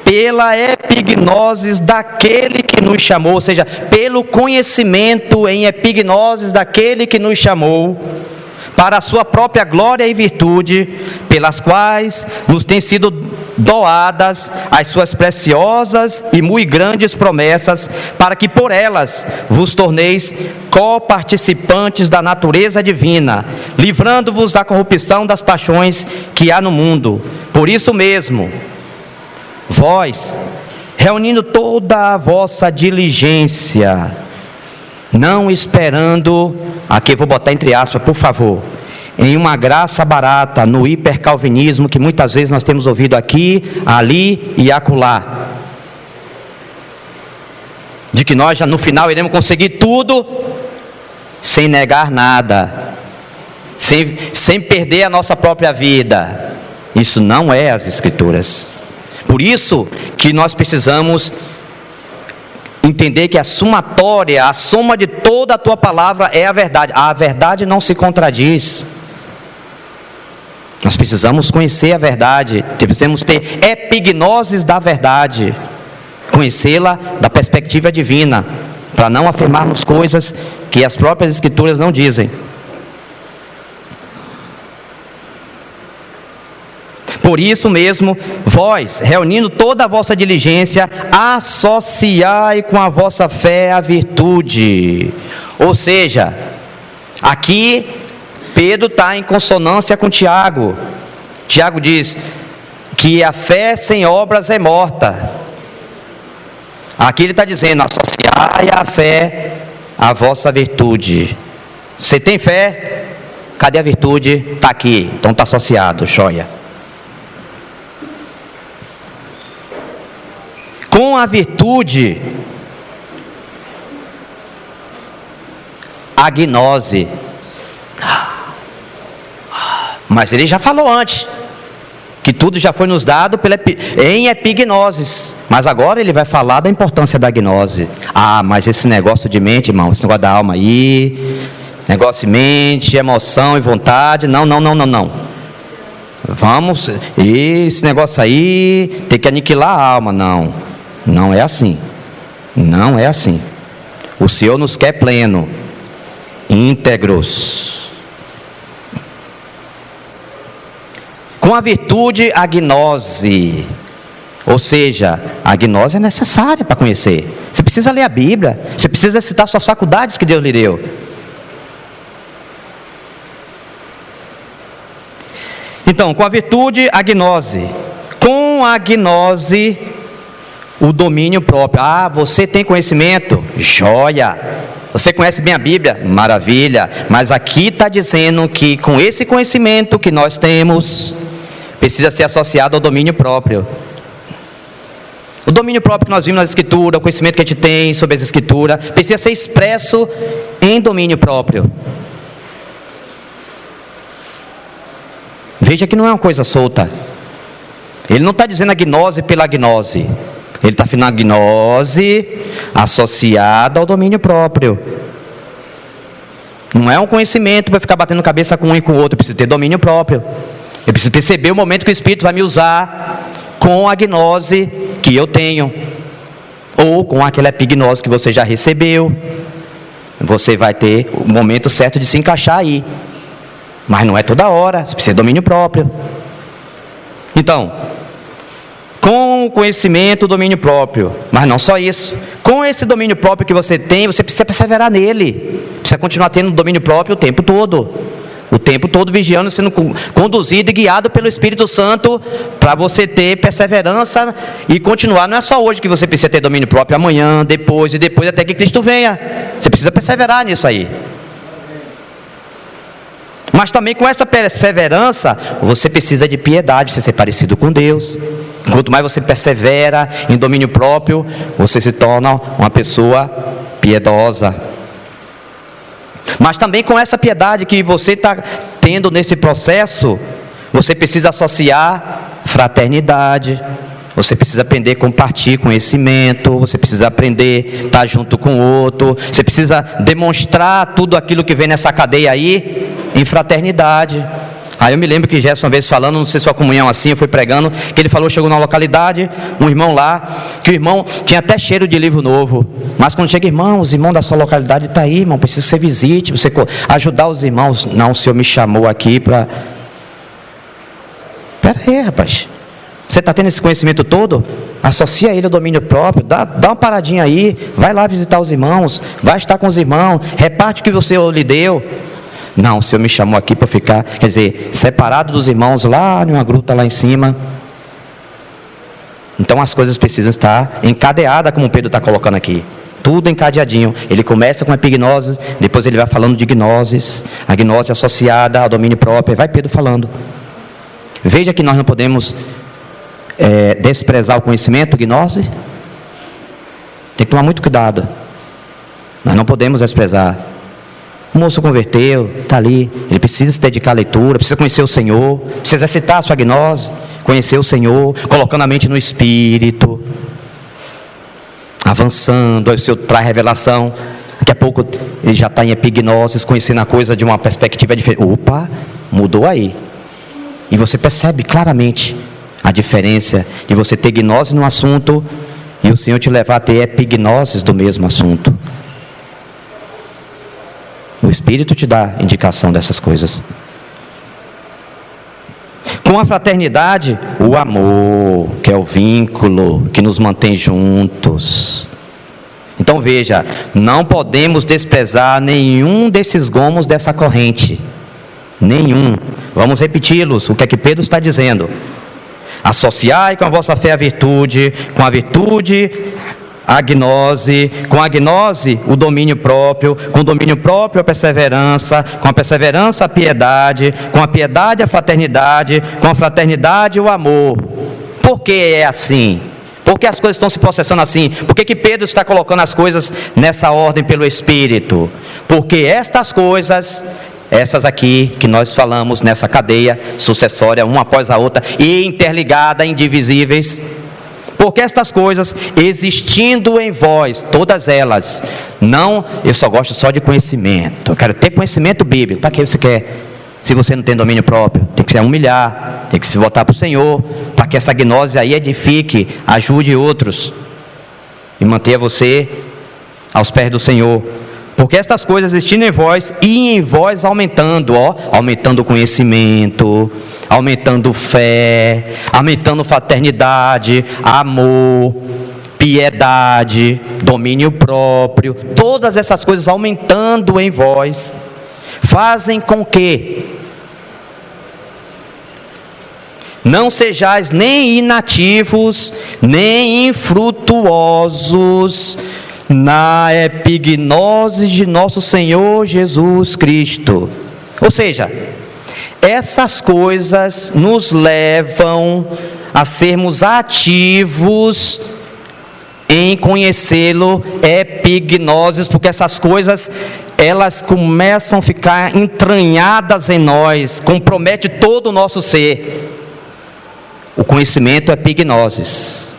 pela epignosis daquele que nos chamou, ou seja, pelo conhecimento em epignosis daquele que nos chamou, para a sua própria glória e virtude, pelas quais nos têm sido doadas as suas preciosas e muito grandes promessas, para que por elas vos torneis coparticipantes da natureza divina, livrando-vos da corrupção das paixões que há no mundo. Por isso mesmo, vós, reunindo toda a vossa diligência, não esperando, aqui vou botar entre aspas, por favor, em uma graça barata, no hipercalvinismo que muitas vezes nós temos ouvido aqui, ali e acolá, de que nós já no final iremos conseguir tudo, sem negar nada, sem perder a nossa própria vida. Isso não é as Escrituras. Por isso que nós precisamos entender que a somatória, a soma de toda a tua palavra é a verdade. A verdade não se contradiz. Nós precisamos conhecer a verdade, precisamos ter epignosis da verdade, conhecê-la da perspectiva divina, para não afirmarmos coisas que as próprias Escrituras não dizem. Por isso mesmo, vós, reunindo toda a vossa diligência, associai com a vossa fé a virtude. Ou seja, aqui Pedro está em consonância com Tiago. Tiago diz que a fé sem obras é morta. Aqui ele está dizendo, associai a fé a vossa virtude. Você tem fé? Cadê a virtude? Está aqui, então está associado, joia. Com a virtude, a gnose. Mas ele já falou antes, que tudo já foi nos dado em epignosis. Mas agora ele vai falar da importância da gnose. Mas esse negócio de mente, irmão, esse negócio da alma aí, negócio de mente, emoção e vontade, não. Vamos, esse negócio aí tem que aniquilar a alma, não é assim. Não é assim. O Senhor nos quer pleno, íntegros. Com a virtude, a gnose. Ou seja, a gnose é necessária para conhecer. Você precisa ler a Bíblia. Você precisa citar suas faculdades que Deus lhe deu. Então, com a virtude, a gnose. Com a gnose, o domínio próprio. Você tem conhecimento? Joia! Você conhece bem a Bíblia? Maravilha! Mas aqui está dizendo que com esse conhecimento que nós temos, precisa ser associado ao domínio próprio. O domínio próprio que nós vimos na Escritura, o conhecimento que a gente tem sobre as Escrituras, precisa ser expresso em domínio próprio. Veja que não é uma coisa solta. Ele não está dizendo a gnose pela gnose. Ele está falando a gnose associada ao domínio próprio. Não é um conhecimento para ficar batendo cabeça com um e com o outro. Eu preciso ter domínio próprio. Eu preciso perceber o momento que o Espírito vai me usar com a gnose que eu tenho, ou com aquela epignose que você já recebeu. Você vai ter o momento certo de se encaixar aí, mas não é toda hora. Você precisa de domínio próprio. Então, com o conhecimento, o domínio próprio, mas não só isso. Com esse domínio próprio que você tem, você precisa perseverar nele. Precisa continuar tendo domínio próprio o tempo todo. O tempo todo vigiando, sendo conduzido e guiado pelo Espírito Santo, para você ter perseverança e continuar. Não é só hoje que você precisa ter domínio próprio, amanhã, depois até que Cristo venha. Você precisa perseverar nisso aí. Mas também com essa perseverança, você precisa de piedade, você ser parecido com Deus. Quanto mais você persevera em domínio próprio, você se torna uma pessoa piedosa. Mas também com essa piedade que você está tendo nesse processo, você precisa associar fraternidade, você precisa aprender a compartilhar conhecimento, você precisa aprender a estar junto com o outro, você precisa demonstrar tudo aquilo que vem nessa cadeia aí em fraternidade. Aí eu me lembro que Gerson uma vez falando, não sei se foi a comunhão assim, eu fui pregando, que ele falou, chegou numa localidade, um irmão lá, que o irmão tinha até cheiro de livro novo, mas quando chega, irmão, os irmãos da sua localidade estão aí, irmão, precisa que você visite, você ajudar os irmãos. Não, o Senhor me chamou aqui para... Espera aí, rapaz, você está tendo esse conhecimento todo? Associa ele ao domínio próprio, dá uma paradinha aí, vai lá visitar os irmãos, vai estar com os irmãos, reparte o que você lhe deu. Não, o Senhor me chamou aqui para ficar, quer dizer, separado dos irmãos lá em uma gruta lá em cima. Então as coisas precisam estar encadeadas, como o Pedro está colocando aqui. Tudo encadeadinho. Ele começa com epignose, depois ele vai falando de gnoses, a gnose associada ao domínio próprio. Vai Pedro falando. Veja que nós não podemos desprezar o conhecimento, gnose. Tem que tomar muito cuidado. Nós não podemos desprezar. O moço converteu, está ali, ele precisa se dedicar à leitura, precisa conhecer o Senhor, precisa exercitar a sua gnose, conhecer o Senhor, colocando a mente no Espírito, avançando, aí o Senhor traz revelação, daqui a pouco ele já está em epignose, conhecendo a coisa de uma perspectiva diferente. Opa, mudou aí. E você percebe claramente a diferença de você ter gnose no assunto e o Senhor te levar a ter epignoses do mesmo assunto. O Espírito te dá indicação dessas coisas. Com a fraternidade, o amor, que é o vínculo que nos mantém juntos. Então veja, não podemos desprezar nenhum desses gomos dessa corrente. Nenhum. Vamos repeti-los. O que é que Pedro está dizendo? Associai com a vossa fé a virtude, com a virtude a gnose, com a gnose o domínio próprio, com o domínio próprio a perseverança, com a perseverança a piedade, com a piedade a fraternidade, com a fraternidade o amor. Por que é assim? Por que as coisas estão se processando assim? Por que Pedro está colocando as coisas nessa ordem pelo Espírito? Porque estas coisas, essas aqui que nós falamos nessa cadeia sucessória, uma após a outra, e interligada, indivisíveis, porque estas coisas, existindo em vós, todas elas, não, eu só gosto só de conhecimento, eu quero ter conhecimento bíblico. Para que você quer? Se você não tem domínio próprio, tem que se humilhar, tem que se voltar para o Senhor, para que essa gnose aí edifique, ajude outros, e mantenha você aos pés do Senhor. Porque estas coisas existindo em vós, e em vós aumentando, aumentando o conhecimento, aumentando fé, aumentando fraternidade, amor, piedade, domínio próprio, todas essas coisas aumentando em vós, fazem com que não sejais nem inativos, nem infrutuosos na epignose de nosso Senhor Jesus Cristo. Ou seja, essas coisas nos levam a sermos ativos em conhecê-lo, epignoses, porque essas coisas, elas começam a ficar entranhadas em nós, compromete todo o nosso ser. O conhecimento é epignoses.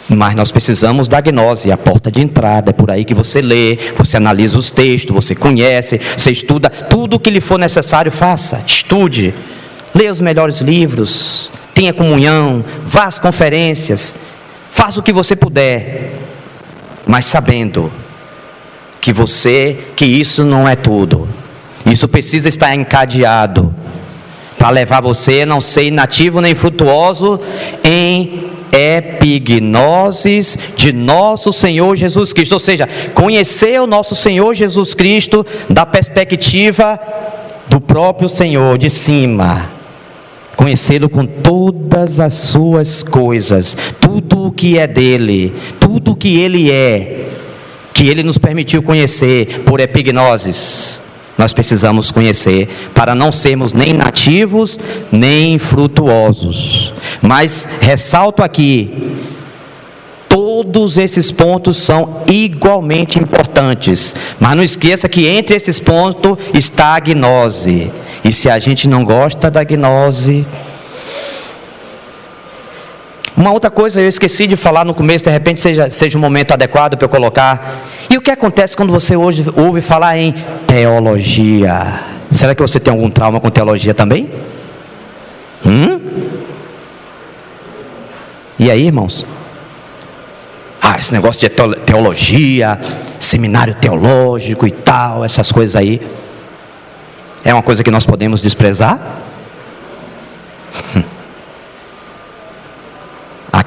Mas nós precisamos da gnose, a porta de entrada, é por aí que você lê, você analisa os textos, você conhece, você estuda, tudo o que lhe for necessário, faça, estude, leia os melhores livros, tenha comunhão, vá às conferências, faça o que você puder, mas sabendo que isso não é tudo, isso precisa estar encadeado, para levar você a não ser inativo nem frutuoso em epignoses de nosso Senhor Jesus Cristo, ou seja, conhecer o nosso Senhor Jesus Cristo da perspectiva do próprio Senhor, de cima, conhecê-lo com todas as suas coisas, tudo o que é dele, tudo o que ele é, que ele nos permitiu conhecer por epignoses. Nós precisamos conhecer, para não sermos nem nativos, nem frutuosos. Mas ressalto aqui, todos esses pontos são igualmente importantes. Mas não esqueça que entre esses pontos está a gnose. E se a gente não gosta da gnose... Uma outra coisa eu esqueci de falar no começo, de repente seja um momento adequado para eu colocar. E o que acontece quando você hoje ouve falar em teologia? Será que você tem algum trauma com teologia também? E aí, irmãos? Esse negócio de teologia, seminário teológico e tal, essas coisas aí, é uma coisa que nós podemos desprezar? A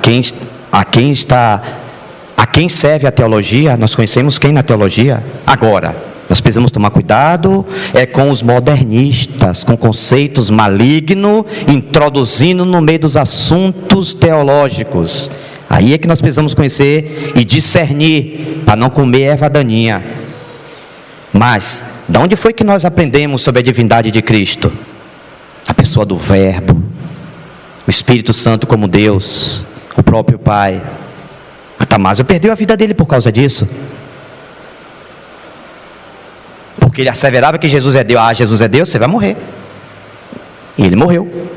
quem serve a teologia? Nós conhecemos quem na teologia? Agora, nós precisamos tomar cuidado com os modernistas, com conceitos malignos, introduzindo no meio dos assuntos teológicos. Aí é que nós precisamos conhecer e discernir, para não comer erva daninha. Mas, de onde foi que nós aprendemos sobre a divindade de Cristo? A pessoa do Verbo, o Espírito Santo como Deus, o próprio Pai. Atamásio perdeu a vida dele por causa disso, porque ele asseverava que Jesus é Deus. Jesus é Deus, você vai morrer. E ele morreu.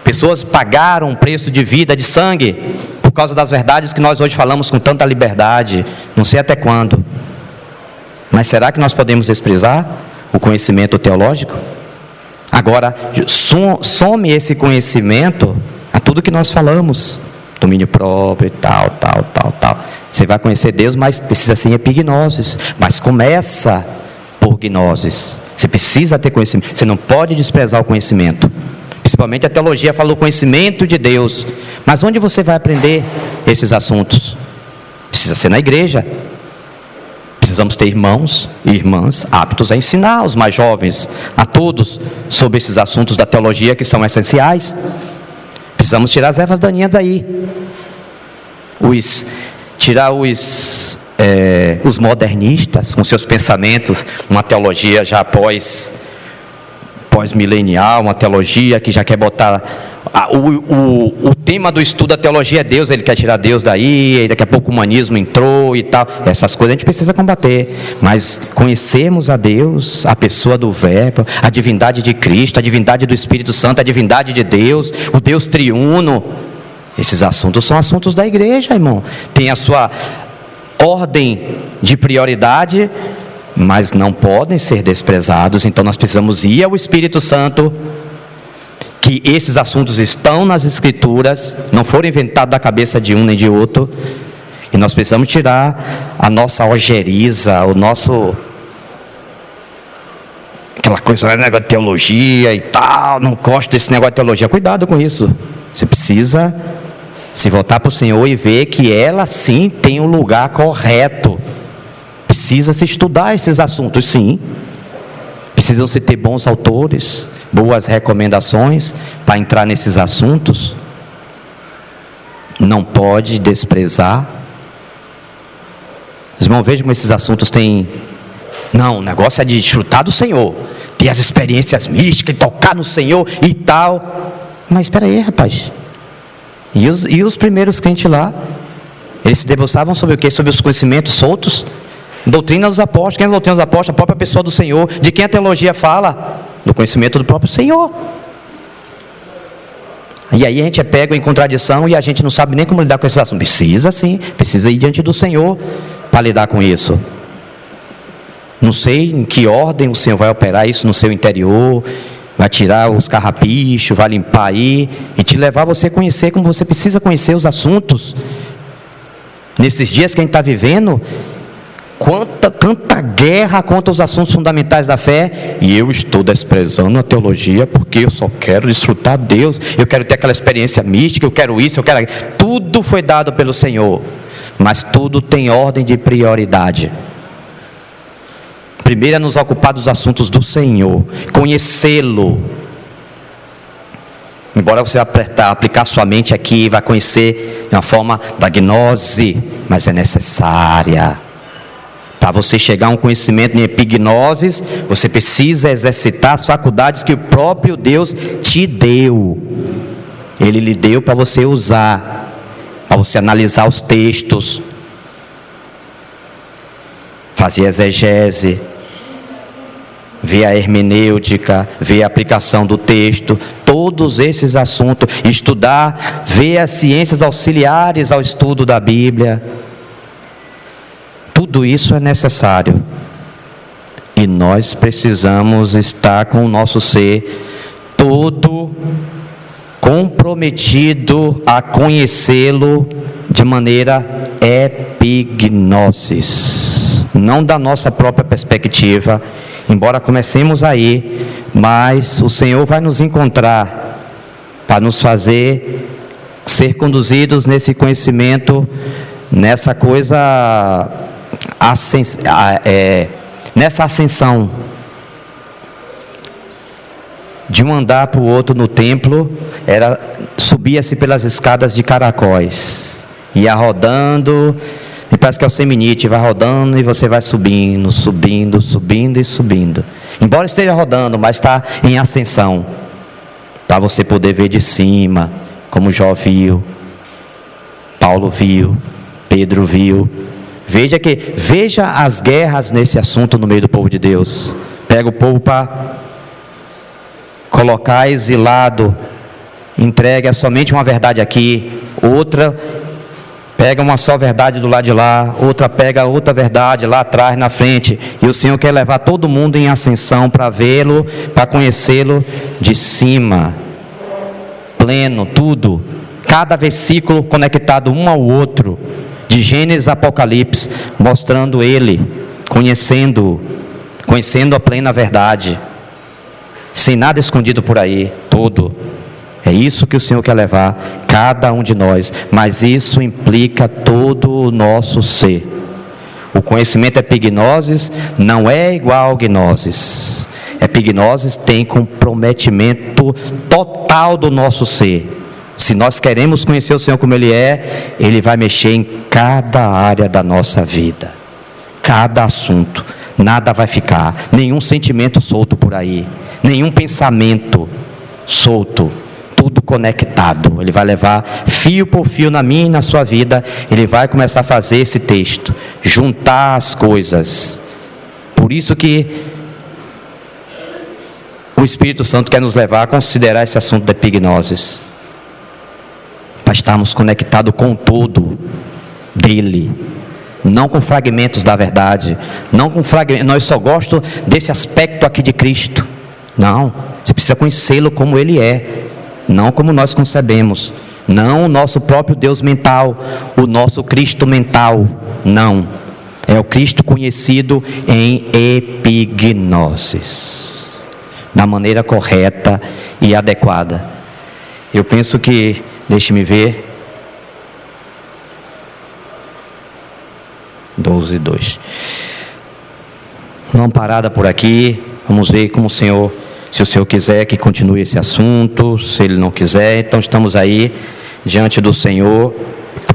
Pessoas pagaram um preço de vida, de sangue, por causa das verdades que nós hoje falamos com tanta liberdade, não sei até quando. Mas será que nós podemos desprezar o conhecimento teológico? Agora, some esse conhecimento a tudo que nós falamos, domínio próprio e tal. Você vai conhecer Deus, mas precisa ser em epignoses. Mas começa por gnoses. Você precisa ter conhecimento. Você não pode desprezar o conhecimento. Principalmente a teologia fala do conhecimento de Deus. Mas onde você vai aprender esses assuntos? Precisa ser na igreja. Precisamos ter irmãos e irmãs aptos a ensinar os mais jovens, a todos, sobre esses assuntos da teologia que são essenciais. Precisamos tirar as ervas daninhas aí. tirar os modernistas com seus pensamentos, uma teologia já pós-milenial, uma teologia que já quer botar o tema do estudo da teologia é Deus, ele quer tirar Deus daí, e daqui a pouco o humanismo entrou e tal. Essas coisas a gente precisa combater, mas conhecermos a Deus, a pessoa do Verbo, a divindade de Cristo, a divindade do Espírito Santo, a divindade de Deus, o Deus triuno, esses assuntos são assuntos da igreja, irmão. Tem a sua ordem de prioridade, mas não podem ser desprezados. Então nós precisamos ir ao Espírito Santo, que esses assuntos estão nas Escrituras, não foram inventados da cabeça de um nem de outro, e nós precisamos tirar a nossa ojeriza, aquela coisa, negócio de teologia e tal, não gosto desse negócio de teologia. Cuidado com isso. Você precisa se voltar para o Senhor e ver que ela sim tem um lugar correto. Precisa se estudar esses assuntos, sim. Precisam se ter bons autores, boas recomendações para entrar nesses assuntos. Não pode desprezar. Os irmãos, vejam como esses assuntos têm... Não, o negócio é de desfrutar do Senhor, ter as experiências místicas, tocar no Senhor e tal. Mas espera aí, rapaz. E os primeiros crentes lá? Eles se debruçavam sobre o quê? Sobre os conhecimentos soltos? Doutrina dos apóstolos. Quem é a doutrina dos apóstolos? A própria pessoa do Senhor. De quem a teologia fala? Do conhecimento do próprio Senhor. E aí a gente é pego em contradição e a gente não sabe nem como lidar com esses assuntos. Precisa sim, precisa ir diante do Senhor para lidar com isso. Não sei em que ordem o Senhor vai operar isso no seu interior, vai tirar os carrapichos, vai limpar aí e te levar a você conhecer como você precisa conhecer os assuntos. Nesses dias que a gente está vivendo, tanta guerra contra os assuntos fundamentais da fé, e eu estou desprezando a teologia porque eu só quero desfrutar Deus, eu quero ter aquela experiência mística, eu quero isso, eu quero aquilo. Tudo foi dado pelo Senhor, mas tudo tem ordem de prioridade. Primeiro é nos ocupar dos assuntos do Senhor, conhecê-lo. Embora você aplicar sua mente aqui, vai conhecer de uma forma da gnose, mas é necessária. Para você chegar a um conhecimento em epignosis, você precisa exercitar as faculdades que o próprio Deus te deu. Ele lhe deu para você usar, para você analisar os textos, fazer exegese, ver a hermenêutica, ver a aplicação do texto, todos esses assuntos, estudar, ver as ciências auxiliares ao estudo da Bíblia. Tudo isso é necessário. E nós precisamos estar com o nosso ser todo comprometido a conhecê-lo de maneira epignosis, não da nossa própria perspectiva, embora comecemos aí, mas o Senhor vai nos encontrar para nos fazer ser conduzidos nesse conhecimento, nessa coisa, nessa ascensão de um andar para o outro no templo, subia-se pelas escadas de caracóis, ia rodando, e parece que é o seminite, vai rodando e você vai subindo, subindo, subindo e subindo. Embora esteja rodando, mas está em ascensão, para você poder ver de cima, como Jó viu, Paulo viu, Pedro viu. Veja as guerras nesse assunto no meio do povo de Deus. Pega o povo para colocar exilado, entrega somente uma verdade aqui, outra pega uma só verdade do lado de lá, outra pega outra verdade lá atrás, na frente, e o Senhor quer levar todo mundo em ascensão para vê-lo, para conhecê-lo de cima, pleno, tudo, cada versículo conectado um ao outro, de Gênesis a Apocalipse, mostrando Ele, conhecendo a plena verdade, sem nada escondido por aí, tudo. É isso que o Senhor quer levar cada um de nós, mas isso implica todo o nosso ser. O conhecimento epignosis não é igual ao gnoses. Epignosis tem comprometimento total do nosso ser. Se nós queremos conhecer o Senhor como Ele é, Ele vai mexer em cada área da nossa vida, cada assunto. Nada vai ficar, nenhum sentimento solto por aí, nenhum pensamento solto, tudo conectado. Ele vai levar fio por fio na minha e na sua vida. Ele vai começar a fazer esse texto, juntar as coisas. Por isso que o Espírito Santo quer nos levar a considerar esse assunto da epignosis, para estarmos conectados com o todo dele, não com fragmentos da verdade, não com fragmentos. Nós só gostamos desse aspecto aqui de Cristo. Não, você precisa conhecê-lo como Ele é, não como nós concebemos, não o nosso próprio Deus mental, o nosso Cristo mental, não. É o Cristo conhecido em epignosis, da maneira correta e adequada. Eu penso que, deixe-me ver, 12:2. Não parada por aqui. Vamos ver como o Senhor, se o Senhor quiser que continue esse assunto, se Ele não quiser, então estamos aí diante do Senhor,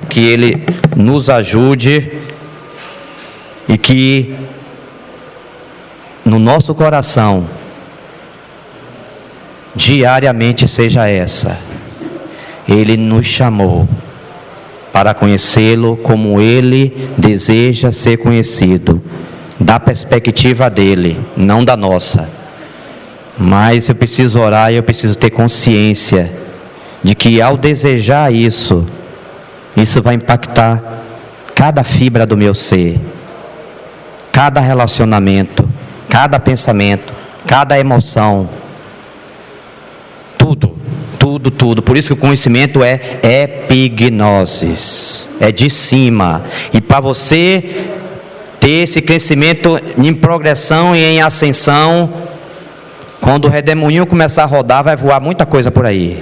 que Ele nos ajude e que no nosso coração diariamente seja essa: Ele nos chamou para conhecê-lo como Ele deseja ser conhecido, da perspectiva dEle, não da nossa. Mas eu preciso orar e eu preciso ter consciência de que ao desejar isso vai impactar cada fibra do meu ser, cada relacionamento, cada pensamento, cada emoção, tudo. Por isso que o conhecimento é epignosis, é de cima. E para você ter esse crescimento em progressão e em ascensão, quando o redemoinho começar a rodar, vai voar muita coisa por aí.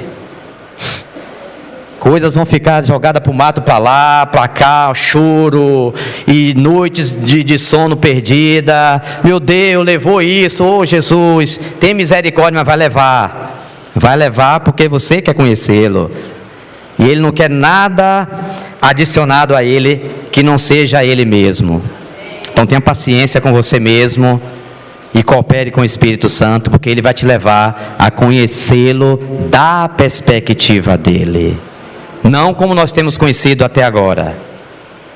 Coisas vão ficar jogadas para o mato, para lá, para cá, choro, e noites de sono perdida. Meu Deus, levou isso, oh Jesus, tem misericórdia, mas vai levar. Vai levar porque você quer conhecê-lo. E Ele não quer nada adicionado a Ele que não seja Ele mesmo. Então tenha paciência com você mesmo e coopere com o Espírito Santo, porque Ele vai te levar a conhecê-lo da perspectiva dEle. Não como nós temos conhecido até agora,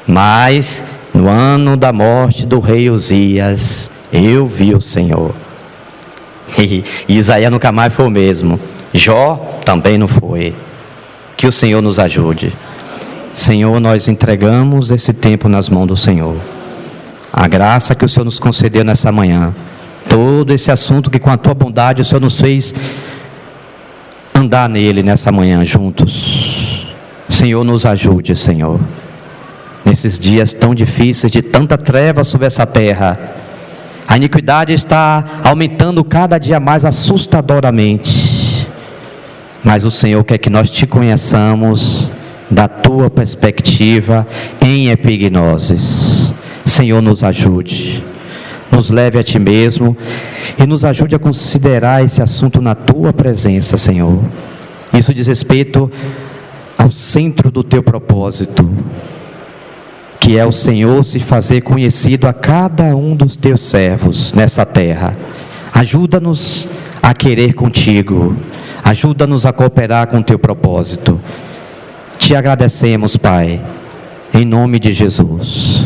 mas no ano da morte do rei Uzias, eu vi o Senhor. E Isaías nunca mais foi o mesmo. Jó também não foi. Que o Senhor nos ajude. Senhor, nós entregamos esse tempo nas mãos do Senhor. A graça que o Senhor nos concedeu nessa manhã, todo esse assunto que com a tua bondade o Senhor nos fez andar nele nessa manhã juntos. Senhor, nos ajude, Senhor, nesses dias tão difíceis, de tanta treva sobre essa terra. A iniquidade está aumentando cada dia mais assustadoramente, mas o Senhor quer que nós te conheçamos da tua perspectiva em epignosis. Senhor, nos ajude, nos leve a ti mesmo e nos ajude a considerar esse assunto na tua presença, Senhor. Isso diz respeito ao centro do teu propósito, que é o Senhor se fazer conhecido a cada um dos teus servos nessa terra. Ajuda-nos a querer contigo, ajuda-nos a cooperar com o teu propósito. Te agradecemos, Pai, em nome de Jesus.